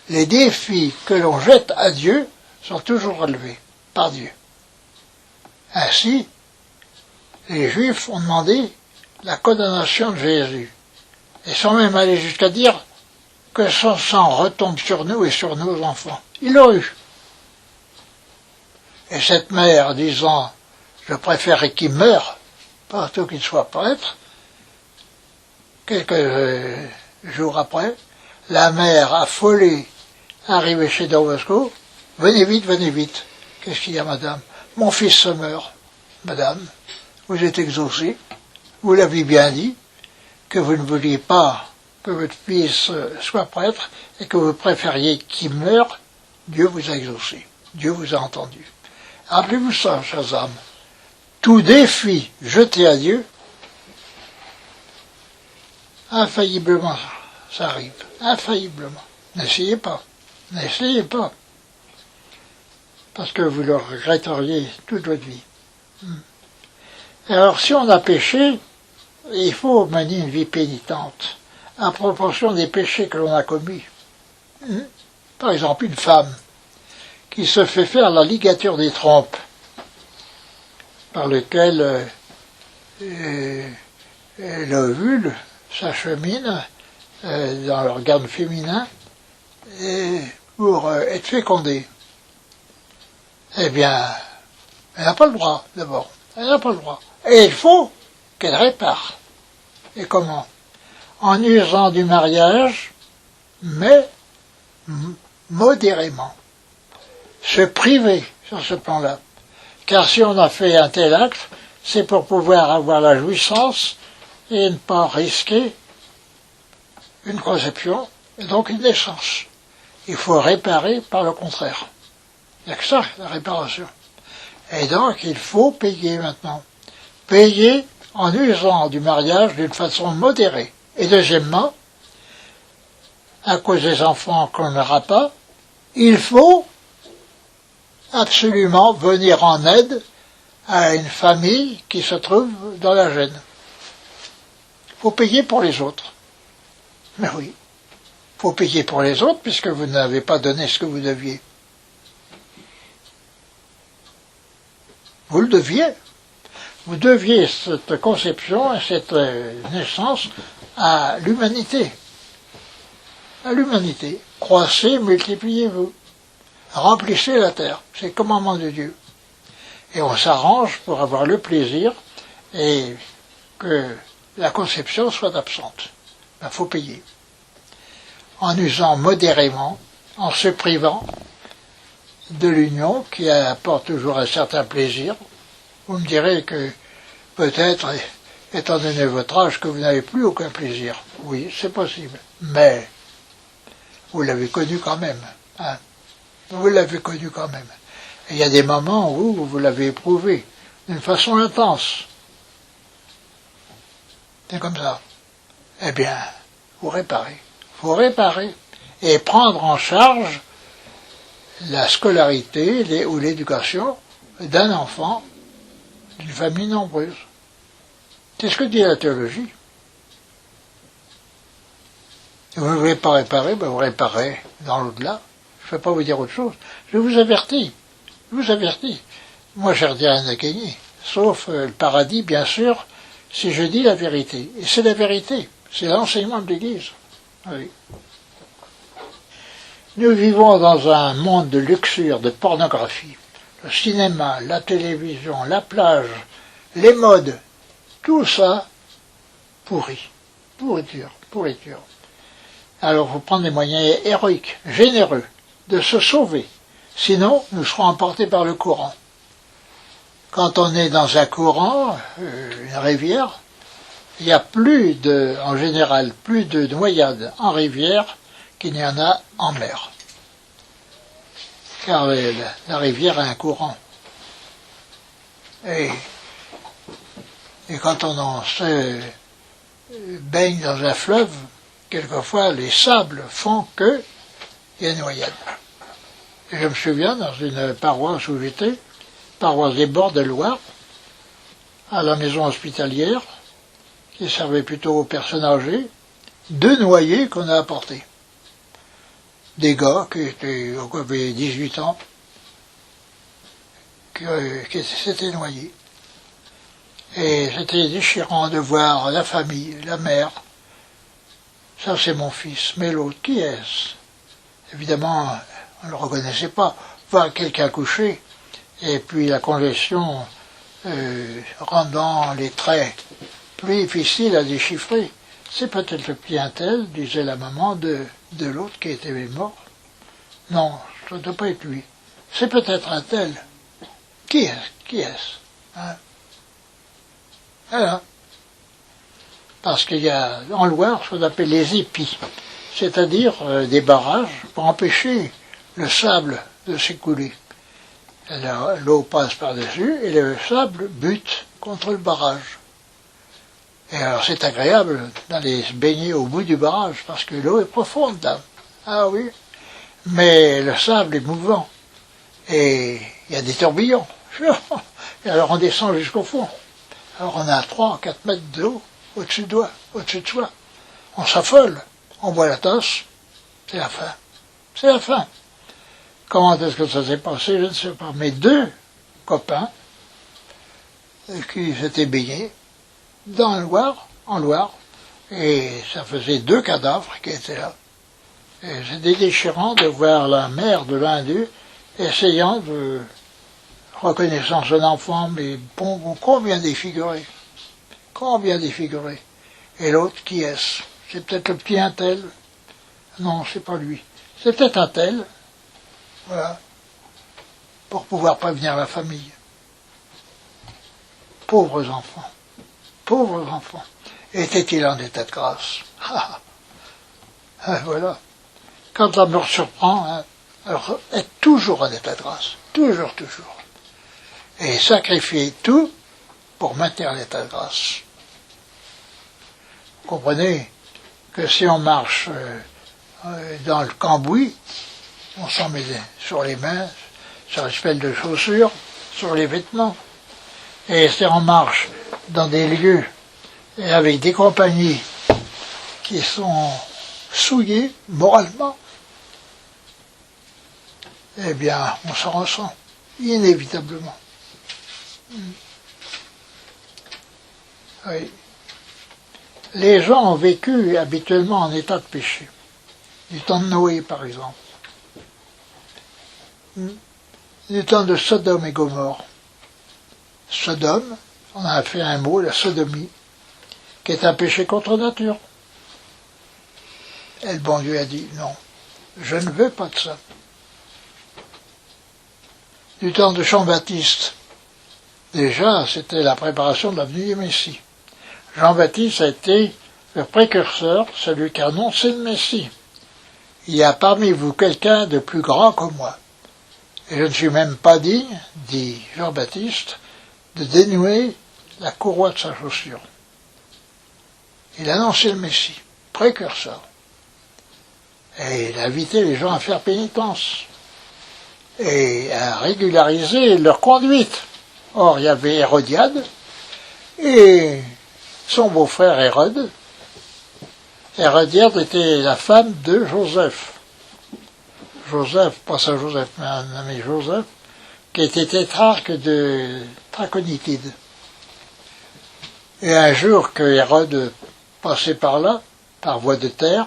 les défis que l'on jette à Dieu sont toujours relevés par Dieu. Ainsi, les Juifs ont demandé la condamnation de Jésus, et sont même allés jusqu'à dire que son sang retombe sur nous et sur nos enfants. Ils l'ont eu. Et cette mère disant, je préférerais qu'il meure, plutôt qu'il soit prêtre, quelques jours après, la mère affolée, arrivée chez Don Bosco, venez vite, venez vite. Qu'est-ce qu'il y a, madame? Mon fils se meurt. Madame, vous êtes exaucée, vous l'avez bien dit, que vous ne vouliez pas que votre fils soit prêtre et que vous préfériez qu'il meure. Dieu vous a exaucé, Dieu vous a entendu. Rappelez-vous ça, chers âmes. Tout défi jeté à Dieu, infailliblement, ça arrive. Infailliblement. N'essayez pas. N'essayez pas. Parce que vous le regretteriez toute votre vie. Alors, si on a péché, il faut mener une vie pénitente, à proportion des péchés que l'on a commis. Par exemple, une femme qui se fait faire la ligature des trompes, par lequel l'ovule s'achemine dans l'organe féminin pour être fécondé. Eh bien, elle n'a pas le droit, d'abord. Elle n'a pas le droit. Et il faut qu'elle répare. Et comment? En usant du mariage, mais modérément. Se priver sur ce plan-là. Car si on a fait un tel acte, c'est pour pouvoir avoir la jouissance et ne pas risquer une conception et donc une naissance. Il faut réparer par le contraire. Il n'y a que ça, la réparation. Et donc, il faut payer maintenant. Payer en usant du mariage d'une façon modérée. Et deuxièmement, à cause des enfants qu'on n'aura pas, il faut absolument venir en aide à une famille qui se trouve dans la gêne. Il faut payer pour les autres. Mais oui, il faut payer pour les autres puisque vous n'avez pas donné ce que vous deviez. Vous le deviez. Vous deviez cette conception et cette naissance à l'humanité. À l'humanité. Croissez, multipliez-vous. Remplissez la terre. C'est le commandement de Dieu. Et on s'arrange pour avoir le plaisir et que la conception soit absente. Il faut payer. En usant modérément, en se privant de l'union qui apporte toujours un certain plaisir. Vous me direz que peut-être, étant donné votre âge, que vous n'avez plus aucun plaisir. Oui, c'est possible. Mais vous l'avez connu quand même. Hein. Vous l'avez connu quand même. Et il y a des moments où vous l'avez éprouvé d'une façon intense. C'est comme ça. Eh bien, vous réparez. Il faut réparer et prendre en charge la scolarité ou l'éducation d'un enfant d'une famille nombreuse. C'est ce que dit la théologie. Si vous ne voulez pas réparer, ben vous réparez dans l'au-delà. Je ne vais pas vous dire autre chose. Je vous avertis. Je vous avertis. Moi, je ne dis rien à gagner. Sauf le paradis, bien sûr, si je dis la vérité. Et c'est la vérité. C'est l'enseignement de l'Église. Oui. Nous vivons dans un monde de luxure, de pornographie. Le cinéma, la télévision, la plage, les modes, tout ça pourri. Pourriture, pourriture. Alors il faut prendre des moyens héroïques, généreux, de se sauver. Sinon, nous serons emportés par le courant. Quand on est dans un courant, une rivière, il y a en général, plus de noyades en rivière qu'il n'y en a en mer. Car la rivière a un courant. Et quand on se baigne dans un fleuve, quelquefois les sables font qu'il y a une noyade. Et je me souviens, dans une paroisse où j'étais, paroisse des bords de Loire, à la maison hospitalière, qui servait plutôt aux personnes âgées, 2 noyés qu'on a apportés. Des gars qui avaient 18 ans, qui s'étaient noyés. Et c'était déchirant de voir la famille, la mère. Ça, c'est mon fils. Mais l'autre, qui est-ce? Évidemment, on ne le reconnaissait pas. Voir quelqu'un couché, et puis la congestion rendant les traits plus difficiles à déchiffrer. C'est peut-être le petit untel, disait la maman de l'autre qui était mort. Non, ça ne doit pas être lui. C'est peut-être un tel. Qui est-ce? Qui est-ce? Hein? Voilà. Parce qu'il y a en Loire ce qu'on appelle les épis, c'est-à-dire des barrages pour empêcher le sable de s'écouler. L'eau passe par-dessus et le sable bute contre le barrage. Et alors c'est agréable d'aller se baigner au bout du barrage parce que l'eau est profonde là. Ah oui. Mais le sable est mouvant. Et il y a des tourbillons. Et alors on descend jusqu'au fond. Alors on a 3-4 mètres d'eau au-dessus de soi. On s'affole. On boit la tasse. C'est la fin. C'est la fin. Comment est-ce que ça s'est passé? Je ne sais pas. Mais 2 copains qui s'étaient baignés en Loire, et ça faisait 2 cadavres qui étaient là. Et c'était déchirant de voir la mère de l'un d'eux essayant de reconnaissance son enfant, mais bon, combien défiguré. Et l'autre, qui est-ce? C'est peut-être le petit untel. Non, c'est pas lui. C'est peut-être un tel. Voilà. Pour pouvoir prévenir la famille. Pauvres enfants. Était-il en état de grâce? Voilà. Quand la mort surprend, alors, être toujours en état de grâce. Toujours. Et sacrifier tout pour maintenir l'état de grâce. Vous comprenez que si on marche dans le cambouis, on s'en met sur les mains, sur les semelles de chaussures, sur les vêtements. Et si on marche dans des lieux et avec des compagnies qui sont souillées moralement, eh bien, on s'en ressent, inévitablement. Oui. Les gens ont vécu habituellement en état de péché. Du temps de Noé, par exemple. Du temps de Sodome et Gomorrhe. Sodome, on a fait un mot, la sodomie. qui est un péché contre nature. Et le bon Dieu a dit, non, je ne veux pas de ça. Du temps de Jean-Baptiste, déjà, c'était la préparation de la venue du Messie. Jean-Baptiste a été le précurseur, celui qui a annoncé le Messie. Il y a parmi vous quelqu'un de plus grand que moi. Et je ne suis même pas digne, dit Jean-Baptiste, de dénouer la courroie de sa chaussure. Il a annoncé le Messie, précurseur. Et il a invité les gens à faire pénitence et à régulariser leur conduite. Or, il y avait Hérodiade et son beau-frère Hérode. Hérodiade était la femme de Joseph. Joseph, pas Saint Joseph, mais un ami Joseph, qui était tétrarque de Traconitide. Et un jour que Hérode passait par là, par voie de terre,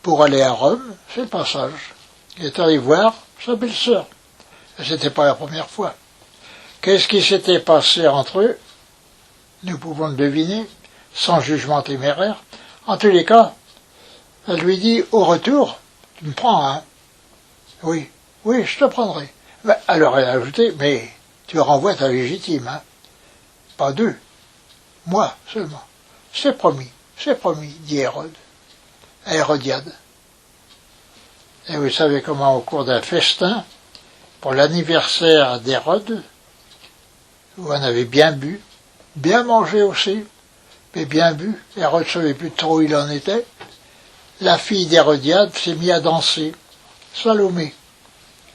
pour aller à Rome, c'est le passage. Il est allé voir sa belle-sœur. Et c'était pas la première fois. Qu'est-ce qui s'était passé entre eux? Nous pouvons le deviner, sans jugement téméraire. En tous les cas, elle lui dit, au retour, tu me prends, hein? Oui, oui, je te prendrai. Ben, alors elle a ajouté, mais tu renvoies ta légitime, hein? Pas deux, moi seulement. C'est promis, dit Hérode, à Hérodiade. Et vous savez comment, au cours d'un festin, pour l'anniversaire d'Hérode, où on avait bien bu, bien mangé aussi, mais bien bu, Hérode ne savait plus trop où il en était, la fille d'Hérodiade s'est mise à danser, Salomé,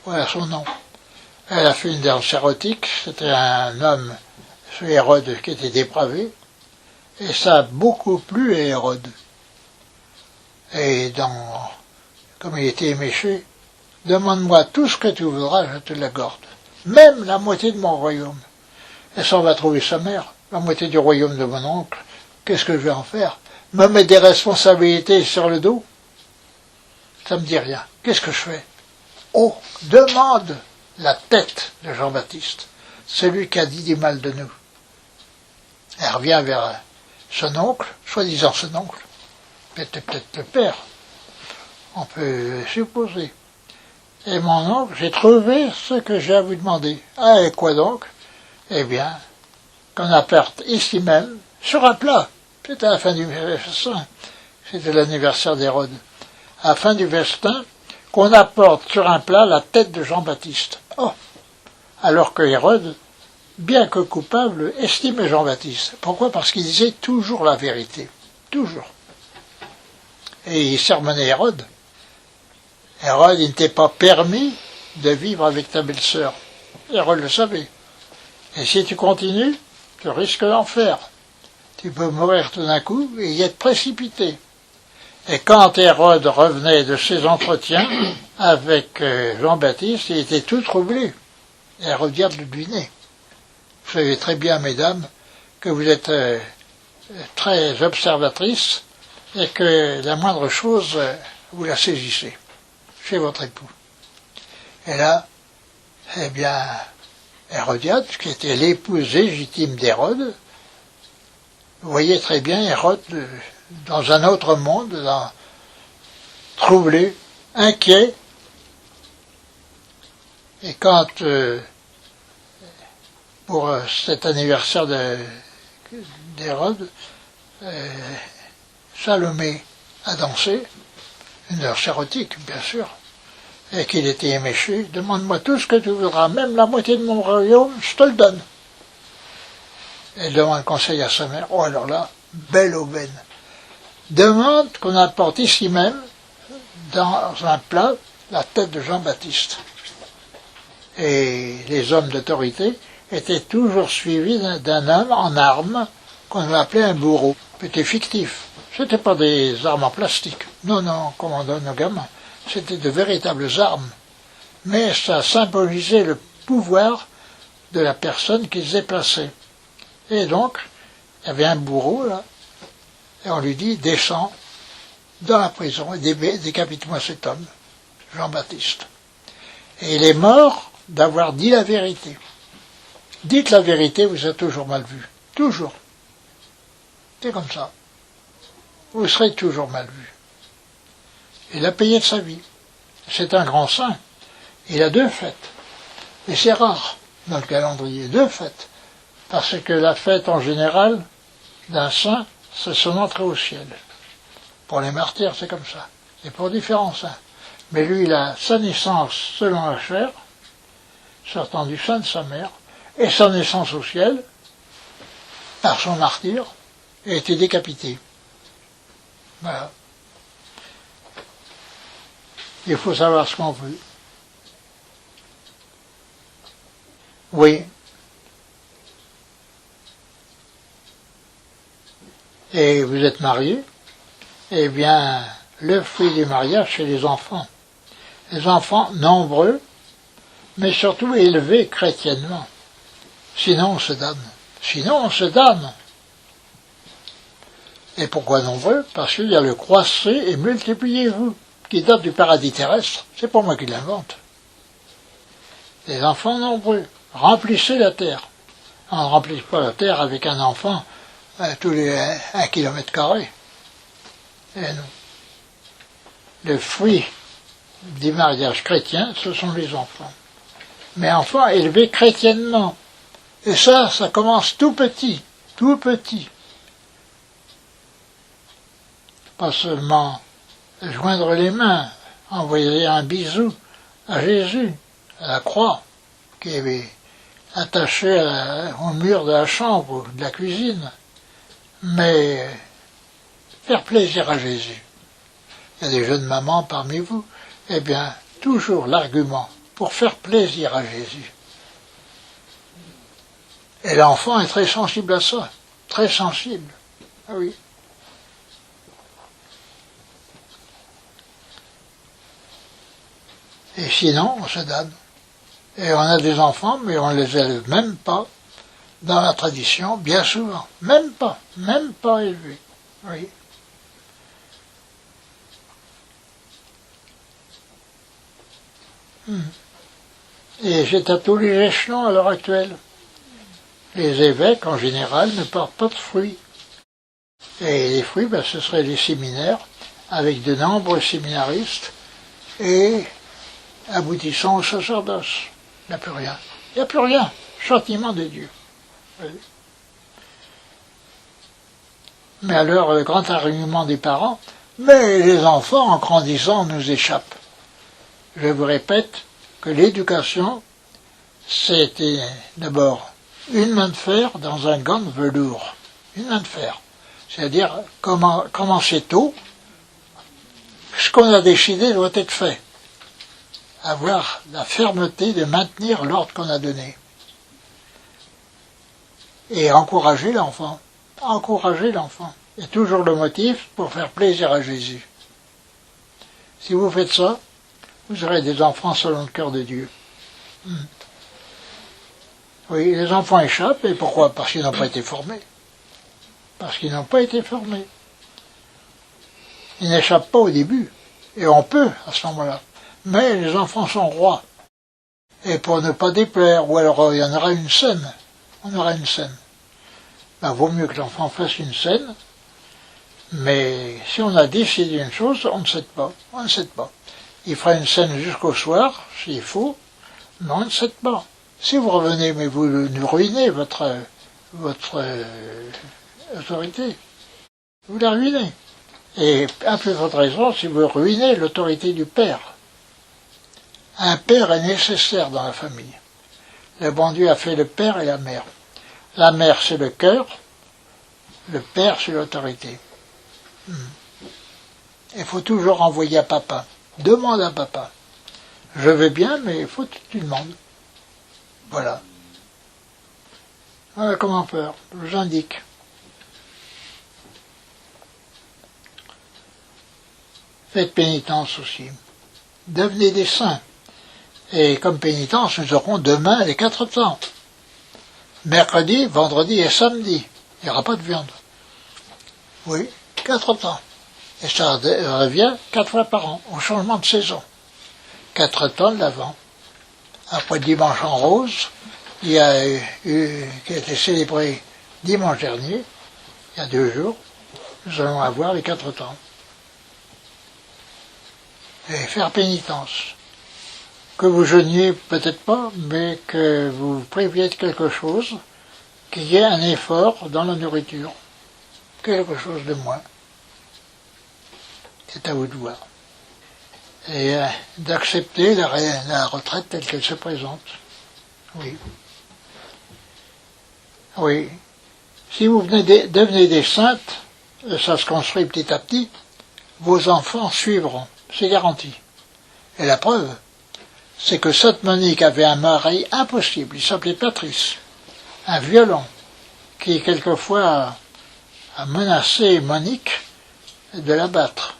voilà son nom. Elle a fait une danse érotique, c'était un homme, ce Hérode, qui était dépravé, et ça a beaucoup plu à Hérode. Et comme il était éméché, demande-moi tout ce que tu voudras, je te l'accorde. Même la moitié de mon royaume. Et ça, on va trouver sa mère. La moitié du royaume de mon oncle. Qu'est-ce que je vais en faire? Me mettre des responsabilités sur le dos? Ça me dit rien. Qu'est-ce que je fais? Oh, demande la tête de Jean-Baptiste, celui qui a dit du mal de nous. Elle revient vers son oncle, soi-disant son oncle, peut-être le père, on peut supposer. Et mon oncle, j'ai trouvé ce que j'ai à vous demander. Ah, et quoi donc? Eh bien, qu'on apporte ici même, sur un plat. C'était à la fin du festin. C'était l'anniversaire d'Hérode. À la fin du festin, qu'on apporte sur un plat la tête de Jean-Baptiste. Oh! Alors que Hérode, bien que coupable, estimait Jean-Baptiste. Pourquoi? Parce qu'il disait toujours la vérité. Toujours. Et il sermonnait Hérode. Hérode, il n'était pas permis de vivre avec ta belle-sœur. Hérode le savait. Et si tu continues, tu risques l'enfer. Tu peux mourir tout d'un coup et y être précipité. Et quand Hérode revenait de ses entretiens avec Jean-Baptiste, il était tout troublé. Hérodiade le devinait. Vous savez très bien, mesdames, que vous êtes très observatrices et que la moindre chose, vous la saisissez chez votre époux. Et là, eh bien, Hérodiade, qui était l'épouse légitime d'Hérode, vous voyez très bien Hérode dans un autre monde, troublé, inquiet. Et quand, pour cet anniversaire d'Hérode, Salomé a dansé, une danse érotique, bien sûr, et qu'il était éméché, demande-moi tout ce que tu voudras, même la moitié de mon royaume, je te le donne. Elle demande conseil à sa mère. Oh, alors là, belle aubaine. Demande qu'on apporte ici même, dans un plat, la tête de Jean-Baptiste. Et les hommes d'autorité étaient toujours suivis d'un homme en armes qu'on appelait un bourreau. C'était fictif. C'était pas des armes en plastique. Non, non, comme on donne aux gamins. C'était de véritables armes. Mais ça symbolisait le pouvoir de la personne qui se déplaçait. Et donc, il y avait un bourreau, là, et on lui dit, descends dans la prison et décapite-moi cet homme, Jean-Baptiste. Et il est mort d'avoir dit la vérité. Dites la vérité, vous êtes toujours mal vu. Toujours. C'est comme ça. vous serez toujours mal vu. Il a payé de sa vie. C'est un grand saint. Il a 2 fêtes. Et c'est rare dans le calendrier, 2 fêtes. Parce que la fête en général d'un saint, c'est son entrée au ciel. Pour les martyrs, c'est comme ça. Et pour différents saints. Mais lui, il a sa naissance selon la chair, sortant du sein de sa mère, et sa naissance au ciel, par son martyr, et a été décapité. Voilà. Il faut savoir ce qu'on veut. Oui. Et vous êtes marié, eh bien, le fruit du mariage, c'est les enfants. Les enfants nombreux, mais surtout élevés chrétiennement. Sinon, on se damne. Sinon, on se damne. Et pourquoi nombreux? Parce qu'il y a le croissez et multipliez-vous, qui date du paradis terrestre. C'est pas moi qui l'invente. Les enfants nombreux. Remplissez la terre. On ne remplit pas la terre avec un enfant tous les 1 km². Et non. Le fruit du mariage chrétien, ce sont les enfants. Mais enfants élevés chrétiennement. Et ça commence tout petit. Tout petit. Pas seulement joindre les mains, envoyer un bisou à Jésus, à la croix, qui est attachée au mur de la chambre ou de la cuisine, mais faire plaisir à Jésus. Il y a des jeunes mamans parmi vous, eh bien, toujours l'argument pour faire plaisir à Jésus. Et l'enfant est très sensible à ça, très sensible. Ah oui. Et sinon, on se damne. Et on a des enfants, mais on ne les élève même pas dans la tradition, bien souvent. Même pas élevés. Oui. Et c'est à tous les échelons à l'heure actuelle. Les évêques, en général, ne portent pas de fruits. Et les fruits, ce seraient les séminaires, avec de nombreux séminaristes, et aboutissant au sacerdoce. Il n'y a plus rien. Il n'y a plus rien. Châtiment de Dieu. Oui. Mais alors, le grand argument des parents, mais les enfants, en grandissant, nous échappent. Je vous répète que l'éducation, c'était d'abord une main de fer dans un gant de velours. Une main de fer. C'est-à-dire, commencer tôt, ce qu'on a décidé doit être fait. Avoir la fermeté de maintenir l'ordre qu'on a donné. Et encourager l'enfant. Encourager l'enfant. Et toujours le motif pour faire plaisir à Jésus. Si vous faites ça, vous aurez des enfants selon le cœur de Dieu. Oui, les enfants échappent, et pourquoi? Parce qu'ils n'ont pas été formés. Parce qu'ils n'ont pas été formés. Ils n'échappent pas au début. Et on peut, à ce moment-là. Mais les enfants sont rois. Et pour ne pas déplaire, ou alors il y en aura une scène. On aura une scène. Vaut mieux que l'enfant fasse une scène. Mais si on a décidé une chose, on ne cède pas. On ne cède pas. Il fera une scène jusqu'au soir, s'il faut, mais on ne cède pas. Si vous revenez, mais vous nous ruinez votre autorité. Vous la ruinez. Et à plus forte raison, si vous ruinez l'autorité du père. Un père est nécessaire dans la famille. Le bon Dieu a fait le père et la mère. La mère, c'est le cœur. Le père, c'est l'autorité. Il faut toujours envoyer à papa. Demande à papa. Je veux bien, mais il faut que tu demandes. Voilà. Voilà comment faire. Je vous indique. Faites pénitence aussi. Devenez des saints. Et comme pénitence, nous aurons demain les 4 temps. Mercredi, vendredi et samedi. Il n'y aura pas de viande. Oui, 4 temps. Et ça revient 4 fois par an, au changement de saison. 4 temps de l'Avent. Après le dimanche en rose, il y a eu, qui a été célébré dimanche dernier, il y a 2 jours, nous allons avoir les 4 temps. Et faire pénitence. Que vous jeûniez peut-être pas, mais que vous priviez de quelque chose, qu'il y ait un effort dans la nourriture. Quelque chose de moins. C'est à vous de voir. Et d'accepter la retraite telle qu'elle se présente. Oui. Oui. Si vous devenez des saintes, ça se construit petit à petit, vos enfants suivront. C'est garanti. Et la preuve, c'est que Sainte Monique avait un mari impossible. Il s'appelait Patrice. Un violent, qui quelquefois a menacé Monique de l'abattre.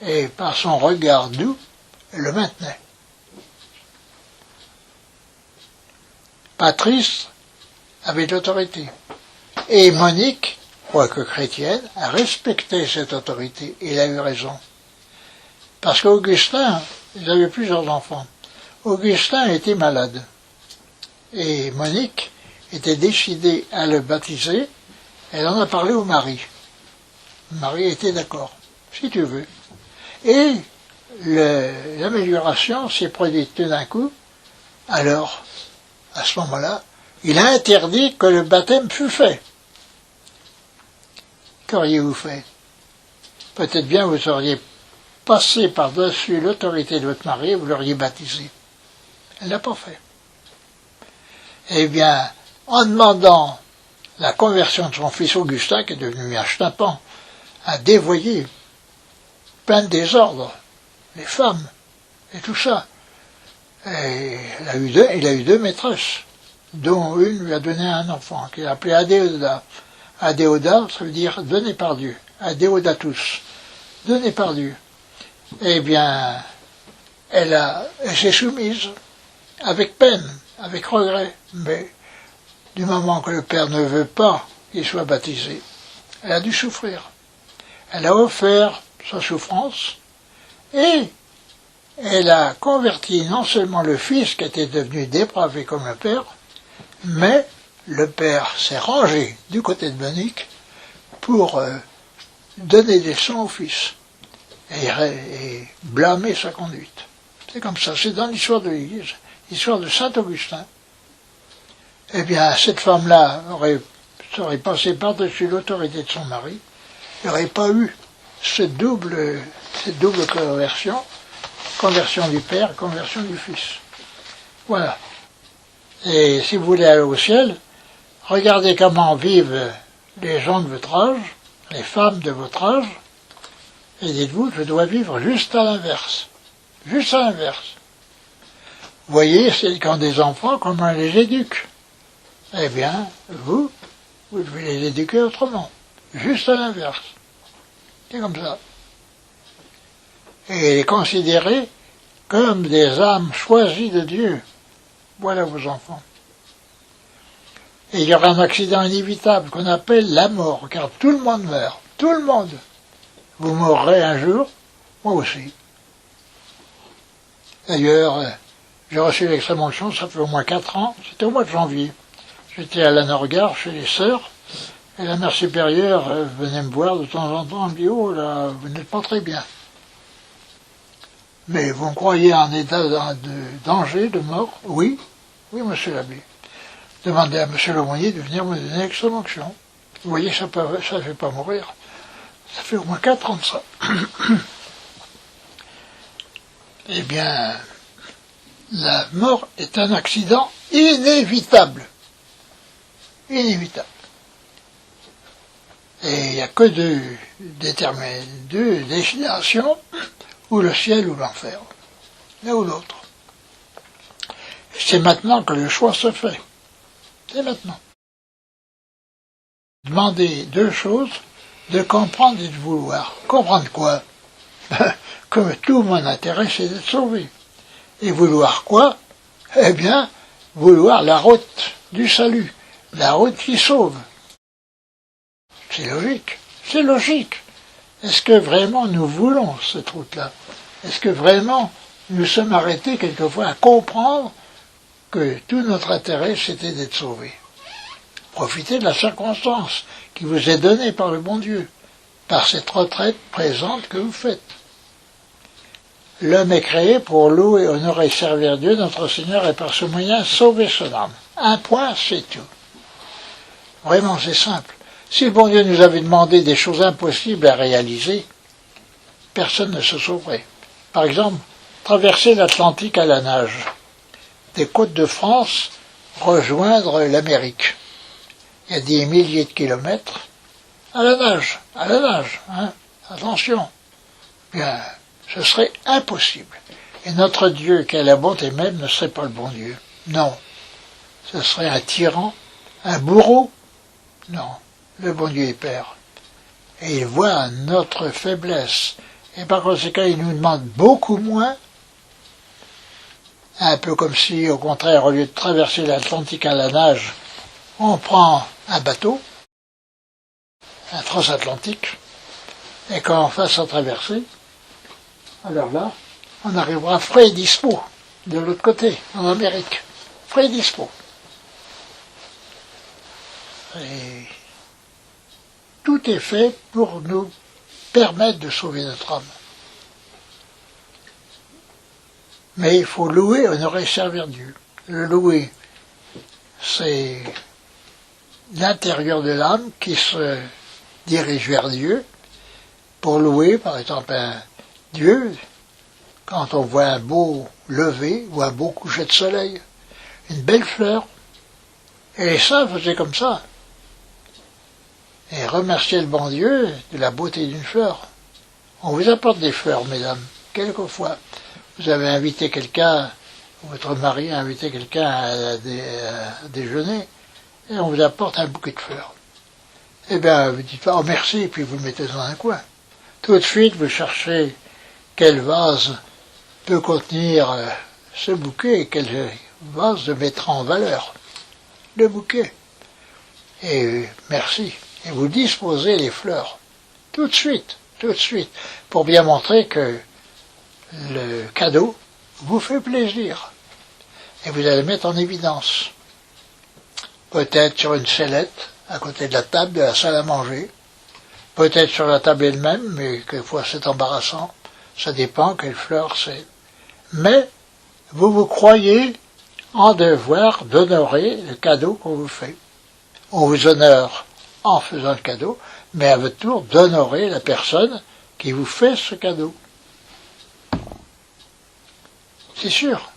Et par son regard doux, elle le maintenait. Patrice avait de l'autorité. Et Monique, quoique chrétienne, a respecté cette autorité. Et il a eu raison. Parce qu'Augustin, il avait plusieurs enfants. Augustin était malade. Et Monique était décidée à le baptiser. Elle en a parlé au mari. Le mari était d'accord, si tu veux. Et l'amélioration s'est produite tout d'un coup. Alors, à ce moment-là, il a interdit que le baptême fût fait. Qu'auriez-vous fait? Peut-être bien vous auriez passé par-dessus l'autorité de votre mari et vous l'auriez baptisé. Elle ne l'a pas fait. Eh bien, en demandant la conversion de son fils Augustin, qui est devenu un schnappant, a dévoyé plein de désordre, les femmes, et tout ça. Et il a eu deux maîtresses, dont une lui a donné un enfant, qu'il a appelé Adéoda. Adéoda, ça veut dire donné par Dieu. Adéodatus, donné par Dieu. Eh bien, elle s'est soumise, avec peine, avec regret, mais du moment que le père ne veut pas qu'il soit baptisé, elle a dû souffrir. Elle a offert sa souffrance et elle a converti non seulement le fils qui était devenu dépravé comme le père, mais le père s'est rangé du côté de Monique pour donner des leçons au fils et blâmer sa conduite. C'est comme ça, c'est dans l'histoire de l'Église, l'histoire de Saint Augustin. Eh bien, cette femme-là serait passée par-dessus l'autorité de son mari, il n'y aurait pas eu cette double conversion du père, conversion du fils. Voilà. Et si vous voulez aller au ciel, regardez comment vivent les gens de votre âge, les femmes de votre âge, et dites-vous, je dois vivre juste à l'inverse. Juste à l'inverse. Vous voyez, c'est quand des enfants, comment on les éduque. Eh bien, vous devez les éduquer autrement. Juste à l'inverse. C'est comme ça. Et les considérer comme des âmes choisies de Dieu. Voilà vos enfants. Et il y aura un accident inévitable qu'on appelle la mort, car tout le monde meurt. Tout le monde. Vous mourrez un jour, moi aussi. D'ailleurs, j'ai reçu l'extrême onction, ça fait au moins 4 ans, c'était au mois de janvier. J'étais à la Norgard, chez les sœurs, et la mère supérieure venait me voir de temps en temps, elle me dit « Oh là, vous n'êtes pas très bien. Mais vous me croyez en état de danger, de mort ?» « Oui, oui, monsieur l'abbé. » Demandez à monsieur l'aumônier de venir me donner l'extrême onction. Vous voyez, ça ne fait pas mourir. Ça fait au moins 4 ans de ça. Eh bien, la mort est un accident inévitable. Inévitable. Et il n'y a que deux destinations, ou le ciel ou l'enfer. L'un ou l'autre. C'est maintenant que le choix se fait. C'est maintenant. Demandez 2 choses, de comprendre et de vouloir. Comprendre quoi? Que tout mon intérêt, c'est d'être sauvé. Et vouloir quoi? Eh bien, vouloir la route du salut, la route qui sauve. C'est logique, c'est logique. Est-ce que vraiment nous voulons cette route-là? Est-ce que vraiment nous sommes arrêtés quelquefois à comprendre que tout notre intérêt, c'était d'être sauvés? Profitez de la circonstance qui vous est donnée par le bon Dieu. par cette retraite présente que vous faites. L'homme est créé pour louer, honorer et servir Dieu, notre Seigneur, et par ce moyen sauver son âme. Un point, c'est tout. Vraiment, c'est simple. Si le bon Dieu nous avait demandé des choses impossibles à réaliser, personne ne se sauverait. Par exemple, traverser l'Atlantique à la nage, des côtes de France, rejoindre l'Amérique. Il y a des milliers de kilomètres à la nage, hein. Attention. Bien, ce serait impossible. Et notre Dieu, qui a la bonté même, ne serait pas le bon Dieu. Non. Ce serait un tyran, un bourreau. Non. Le bon Dieu est Père. Et il voit notre faiblesse. Et par conséquent, il nous demande beaucoup moins. Un peu comme si, au contraire, au lieu de traverser l'Atlantique à la nage, on prend un bateau, un transatlantique, et quand on fasse sa traversée, alors là, on arrivera frais et dispo, de l'autre côté, en Amérique. Frais et dispo. Et tout est fait pour nous permettre de sauver notre âme. Mais il faut louer, honorer, servir Dieu. Le louer, c'est l'intérieur de l'âme qui se dirige vers Dieu. Pour louer, par exemple, un Dieu, quand on voit un beau lever ou un beau coucher de soleil, une belle fleur, et les saints faisaient comme ça. Et remercier le bon Dieu de la beauté d'une fleur. On vous apporte des fleurs, mesdames, quelquefois. Vous avez invité quelqu'un, votre mari a invité quelqu'un à déjeuner, et on vous apporte un bouquet de fleurs. Eh bien, vous dites pas, oh merci, et puis vous le mettez dans un coin. Tout de suite, vous cherchez quel vase peut contenir ce bouquet, et quel vase le mettra en valeur. Le bouquet. Et merci. Et vous disposez les fleurs. Tout de suite, pour bien montrer que le cadeau vous fait plaisir. Et vous allez le mettre en évidence. Peut-être sur une sellette, à côté de la table de la salle à manger. Peut-être sur la table elle-même, mais quelquefois c'est embarrassant. Ça dépend quelle fleur c'est. Mais vous vous croyez en devoir d'honorer le cadeau qu'on vous fait. On vous honore en faisant le cadeau, mais à votre tour d'honorer la personne qui vous fait ce cadeau. C'est sûr.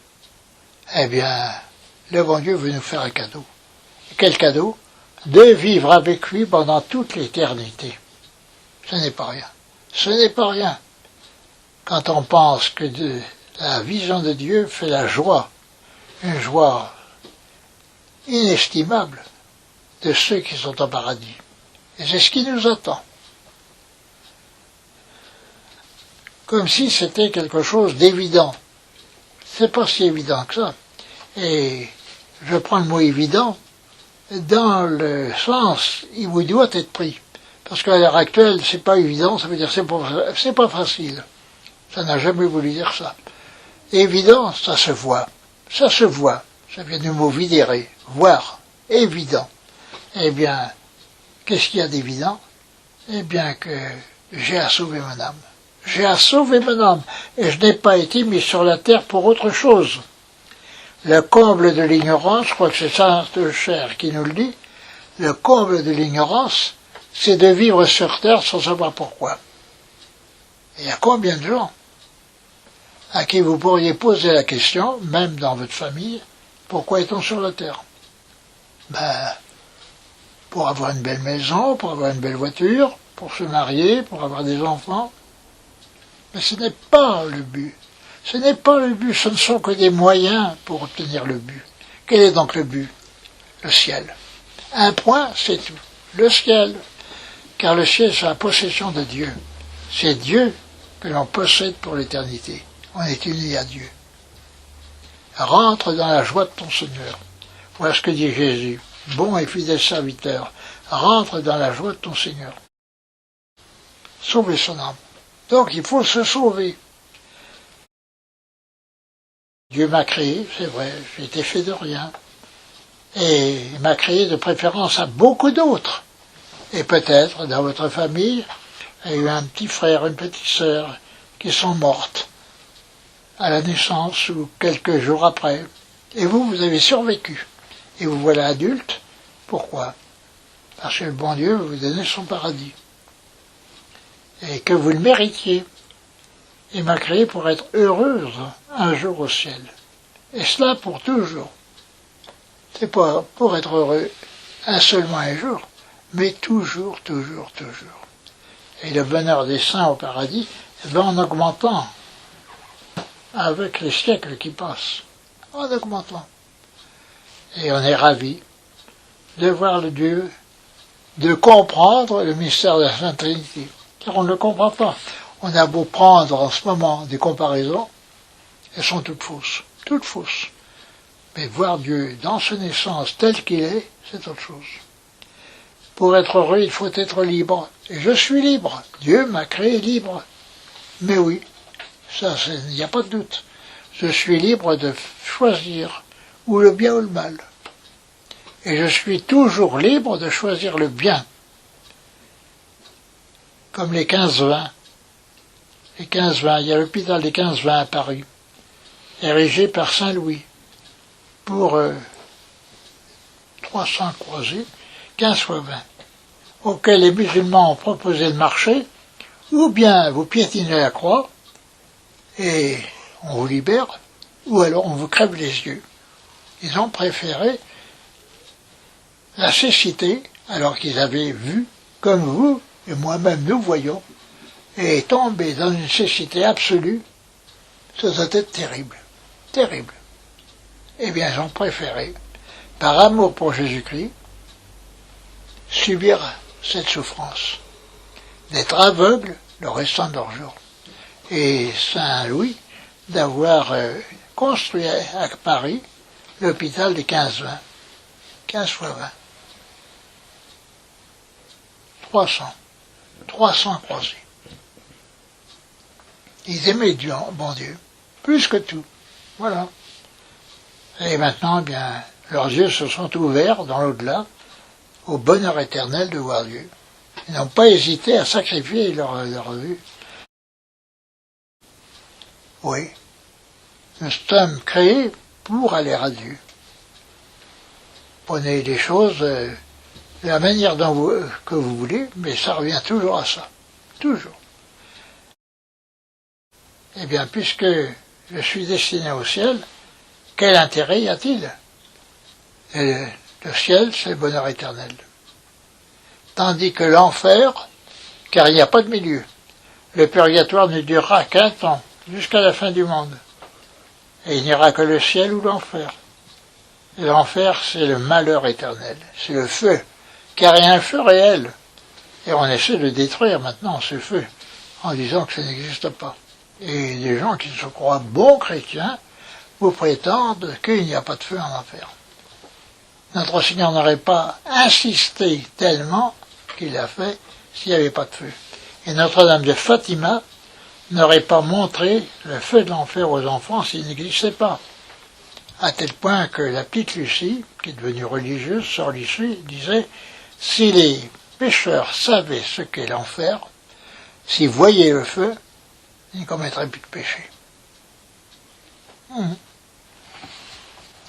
Eh bien, le bon Dieu veut nous faire un cadeau. Et quel cadeau? De vivre avec lui pendant toute l'éternité. Ce n'est pas rien. Ce n'est pas rien. Quand on pense que la vision de Dieu fait la joie, une joie inestimable de ceux qui sont au paradis. Et c'est ce qui nous attend. Comme si c'était quelque chose d'évident. C'est pas si évident que ça. Et je prends le mot évident dans le sens où il doit être pris. Parce qu'à l'heure actuelle, c'est pas évident, ça veut dire c'est pas facile. Ça n'a jamais voulu dire ça. Évident, ça se voit. Ça se voit. Ça vient du mot videre, voir, évident. Eh bien, qu'est-ce qu'il y a d'évident? Eh bien que j'ai à sauver mon âme. J'ai à sauver mon âme. Et je n'ai pas été mis sur la terre pour autre chose. Le comble de l'ignorance, je crois que c'est Sainte Cher qui nous le dit, le comble de l'ignorance, c'est de vivre sur terre sans savoir pourquoi. Et il y a combien de gens à qui vous pourriez poser la question, même dans votre famille, pourquoi est-on sur la terre? Ben, pour avoir une belle maison, pour avoir une belle voiture, pour se marier, pour avoir des enfants. Mais ce n'est pas le but. Ce n'est pas le but, ce ne sont que des moyens pour obtenir le but. Quel est donc le but? Le ciel. Un point, c'est tout. Le ciel. Car le ciel, c'est la possession de Dieu. C'est Dieu que l'on possède pour l'éternité. On est unis à Dieu. Rentre dans la joie de ton Seigneur. Voilà ce que dit Jésus. Bon et fidèle serviteur, rentre dans la joie de ton Seigneur. Sauver son âme. Donc il faut se sauver. Dieu m'a créé, c'est vrai, j'ai été fait de rien. Et il m'a créé de préférence à beaucoup d'autres. Et peut-être, dans votre famille, a eu un petit frère, une petite sœur, qui sont mortes à la naissance ou quelques jours après. Et vous, vous avez survécu. Et vous voilà adulte. Pourquoi? Parce que le bon Dieu vous donnait son paradis. Et que vous le méritiez. Il m'a créé pour être heureuse un jour au ciel. Et cela pour toujours. C'est pas pour être heureux seulement un jour, mais toujours, toujours, toujours. Et le bonheur des saints au paradis va en augmentant avec les siècles qui passent, en augmentant. Et on est ravis de voir le Dieu, de comprendre le mystère de la Sainte Trinité. Car on ne le comprend pas. On a beau prendre en ce moment des comparaisons, elles sont toutes fausses. Mais voir Dieu dans son essence tel qu'il est, c'est autre chose. Pour être heureux, il faut être libre. Et je suis libre. Dieu m'a créé libre. Mais oui, ça, il n'y a pas de doute. Je suis libre de choisir ou le bien ou le mal. Et je suis toujours libre de choisir le bien. Comme les 15-20. Les 15-20, il y a l'hôpital des 15-20 à Paris, érigé par Saint-Louis, pour 300 croisés, 15 fois 20, auquel les musulmans ont proposé de marcher, ou bien vous piétinez la croix, et on vous libère, ou alors on vous crève les yeux. Ils ont préféré la cécité, alors qu'ils avaient vu, comme vous et moi-même nous voyons, et tomber dans une cécité absolue, ça doit être terrible, terrible. Eh bien, ils ont préféré, par amour pour Jésus-Christ, subir cette souffrance, d'être aveugles le restant de leur jour. Et Saint Louis, d'avoir construit à Paris l'hôpital des 15-20, 15 fois 20. 300 croisés. Ils aimaient Dieu, bon Dieu, plus que tout. Voilà. Et maintenant, eh bien, leurs yeux se sont ouverts dans l'au-delà, au bonheur éternel de voir Dieu. Ils n'ont pas hésité à sacrifier leur vue. Oui. Nous sommes créés pour aller à Dieu. Prenez les choses de la manière que vous voulez, mais ça revient toujours à ça. Toujours. Eh bien, puisque je suis destiné au ciel, quel intérêt y a-t-il? Et le ciel, c'est le bonheur éternel. Tandis que l'enfer, car il n'y a pas de milieu, le purgatoire ne durera qu'un temps, jusqu'à la fin du monde. Et il n'y aura que le ciel ou l'enfer. Et l'enfer, c'est le malheur éternel, c'est le feu, car il y a un feu réel. Et on essaie de détruire maintenant ce feu, en disant que ça n'existe pas. Et des gens qui se croient bons chrétiens vous prétendent qu'il n'y a pas de feu en enfer. Notre Seigneur n'aurait pas insisté tellement qu'il l'a fait s'il n'y avait pas de feu. Et Notre-Dame de Fatima n'aurait pas montré le feu de l'enfer aux enfants s'il n'existait pas. À tel point que la petite Lucie, qui est devenue religieuse, sœur Lucie, disait « Si les pécheurs savaient ce qu'est l'enfer, s'ils voyaient le feu, ils ne commettraient plus de péché. »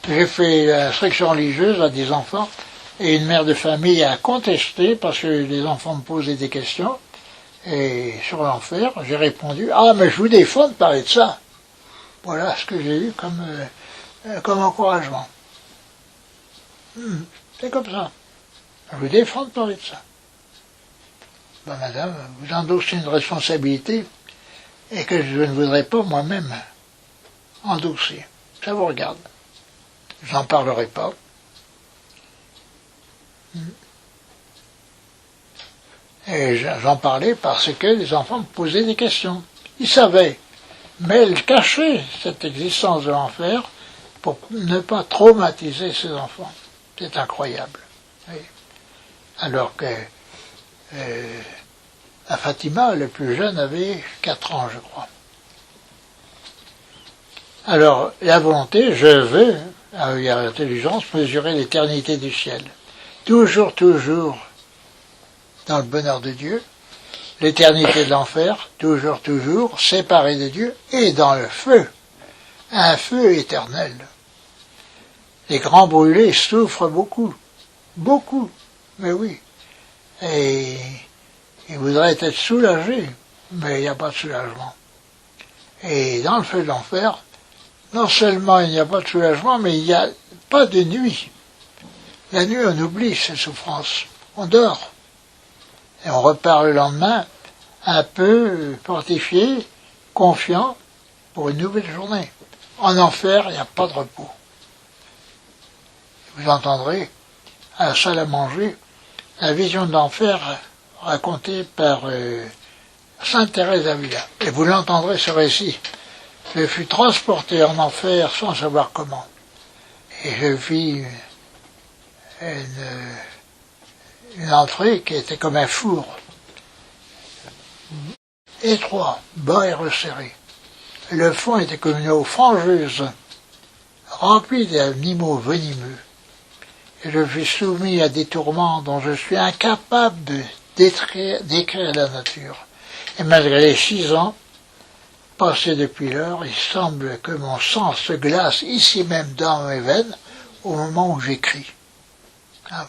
J'ai fait l'instruction religieuse à des enfants et une mère de famille a contesté parce que les enfants me posaient des questions et sur l'enfer, j'ai répondu « Ah, mais je vous défends de parler de ça !» Voilà ce que j'ai eu comme encouragement. C'est comme ça. Je vous défends de parler de ça. Ben, madame, vous endossez une responsabilité et que je ne voudrais pas moi-même endosser. Ça vous regarde. J'en parlerai pas. Et j'en parlais parce que les enfants me posaient des questions. Ils savaient, mais ils cachaient cette existence de l'enfer pour ne pas traumatiser ces enfants. C'est incroyable. Oui. Alors que à Fatima, le plus jeune avait 4 ans, je crois. Alors, la volonté, je veux, avec l'intelligence, mesurer l'éternité du ciel. Toujours, toujours dans le bonheur de Dieu, l'éternité de l'enfer, toujours, toujours, séparés de Dieu, et dans le feu, un feu éternel. Les grands brûlés souffrent beaucoup, beaucoup, mais oui, et ils voudraient être soulagés, mais il n'y a pas de soulagement. Et dans le feu de l'enfer, non seulement il n'y a pas de soulagement, mais il n'y a pas de nuit. La nuit, on oublie ces souffrances, on dort, et on repart le lendemain un peu fortifié, confiant pour une nouvelle journée. En enfer, il n'y a pas de repos. Vous entendrez, à la salle à manger, la vision de l'enfer racontée par Sainte Thérèse d'Avila. Et vous l'entendrez ce récit. Je fus transporté en enfer sans savoir comment. Et je vis une entrée qui était comme un four, étroit, bas et resserré. Et le fond était comme une eau fangeuse, remplie d'animaux venimeux. Et je fus soumis à des tourments dont je suis incapable d'écrire la nature. Et malgré les 6 ans passés depuis lors, il semble que mon sang se glace ici même dans mes veines au moment où j'écris. Ah.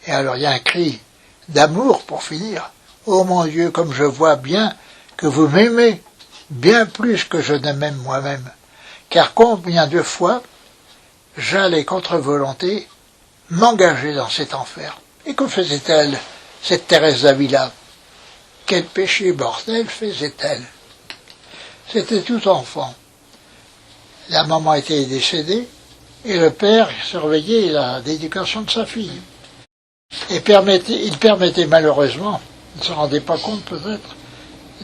Et alors il y a un cri d'amour pour finir. Oh mon Dieu, comme je vois bien que vous m'aimez, bien plus que je ne m'aime moi-même. Car combien de fois j'allais contre volonté m'engager dans cet enfer. Et que faisait-elle, cette Thérèse d'Avila? Quel péché mortel faisait-elle? C'était tout enfant. La maman était décédée, et le père surveillait l'éducation de sa fille. Et il permettait malheureusement, il ne se rendait pas compte peut-être,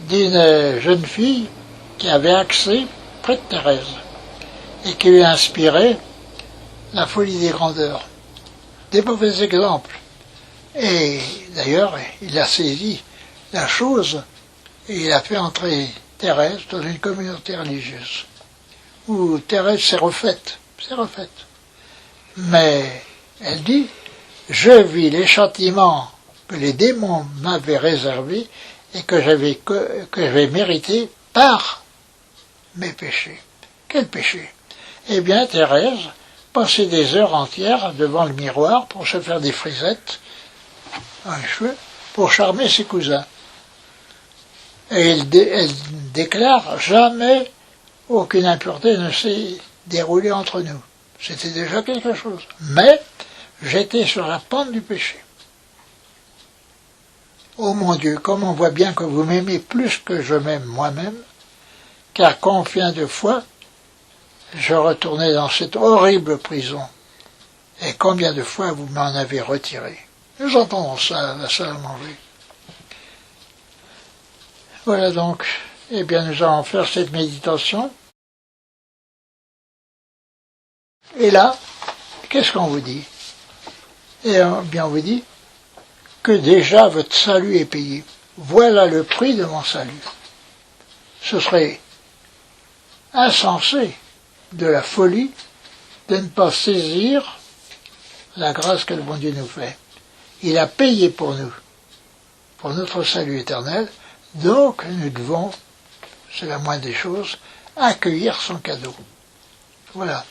d'une jeune fille qui avait accès près de Thérèse, et qui lui inspirait la folie des grandeurs, des mauvais exemples. Et d'ailleurs, il a saisi la chose et il a fait entrer Thérèse dans une communauté religieuse, où Thérèse s'est refaite. Mais elle dit, je vis les châtiments que les démons m'avaient réservés et que j'avais mérité par mes péchés. Quel péché? Eh bien, Thérèse passait des heures entières devant le miroir pour se faire des frisettes dans les cheveux, pour charmer ses cousins. Et elle déclare, jamais aucune impureté ne s'est déroulée entre nous. C'était déjà quelque chose. Mais j'étais sur la pente du péché. Oh mon Dieu, comme on voit bien que vous m'aimez plus que je m'aime moi-même, car combien de fois je retournais dans cette horrible prison, et combien de fois vous m'en avez retiré. Nous entendons ça à la salle à manger. Voilà donc, eh bien nous allons faire cette méditation. Et là, qu'est-ce qu'on vous dit? Eh bien on vous dit que déjà votre salut est payé. Voilà le prix de mon salut. Ce serait insensé, de la folie, de ne pas saisir la grâce que le bon Dieu nous fait. Il a payé pour nous, pour notre salut éternel, donc nous devons, c'est la moindre des choses, accueillir son cadeau. Voilà.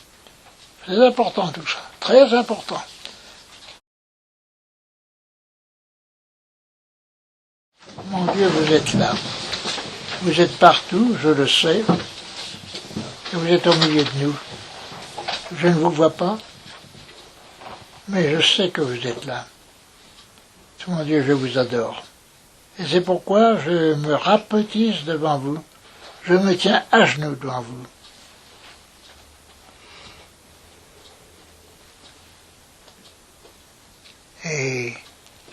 C'est important tout ça, très important. Mon Dieu, vous êtes là. Vous êtes partout, je le sais. Et vous êtes au milieu de nous. Je ne vous vois pas, mais je sais que vous êtes là. Mon Dieu, je vous adore. Et c'est pourquoi je me rapetisse devant vous. Je me tiens à genoux devant vous. Et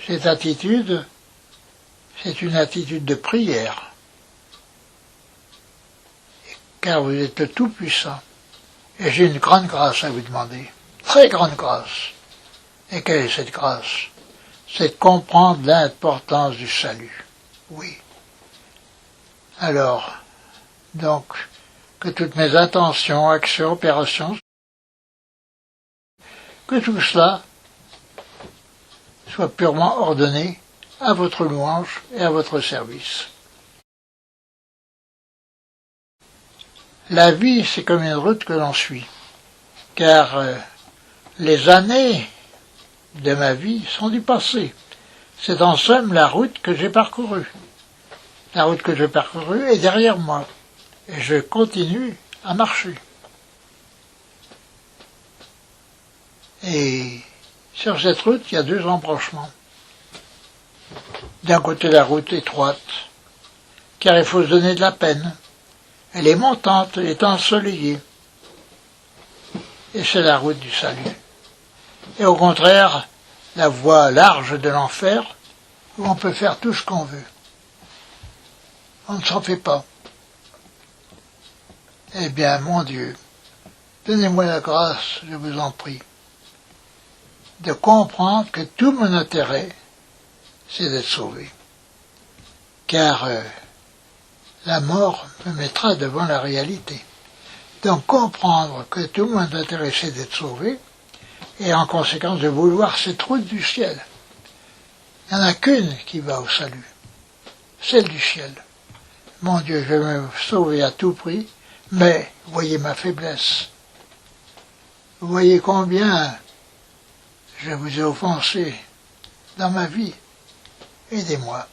cette attitude, c'est une attitude de prière. Car vous êtes le Tout-Puissant. Et j'ai une grande grâce à vous demander. Très grande grâce. Et quelle est cette grâce? C'est de comprendre l'importance du salut. Oui. Alors, donc, que toutes mes intentions, actions, opérations, que tout cela soit purement ordonné à votre louange et à votre service. La vie, c'est comme une route que l'on suit, car les années de ma vie sont du passé. C'est en somme la route que j'ai parcourue. La route que j'ai parcourue est derrière moi, et je continue à marcher. Et sur cette route, il y a deux embranchements. D'un côté, la route étroite, car il faut se donner de la peine. Elle est montante, elle est ensoleillée. Et c'est la route du salut. Et au contraire, la voie large de l'enfer, où on peut faire tout ce qu'on veut. On ne s'en fait pas. Eh bien, mon Dieu, donnez-moi la grâce, je vous en prie, de comprendre que tout mon intérêt, c'est d'être sauvé. Car la mort me mettra devant la réalité. Donc comprendre que tout mon intérêt, c'est d'être sauvé, et en conséquence de vouloir cette route du ciel. Il n'y en a qu'une qui va au salut, celle du ciel. Mon Dieu, je vais me sauver à tout prix, mais voyez ma faiblesse. Vous voyez combien je vous ai offensé dans ma vie. Aidez-moi.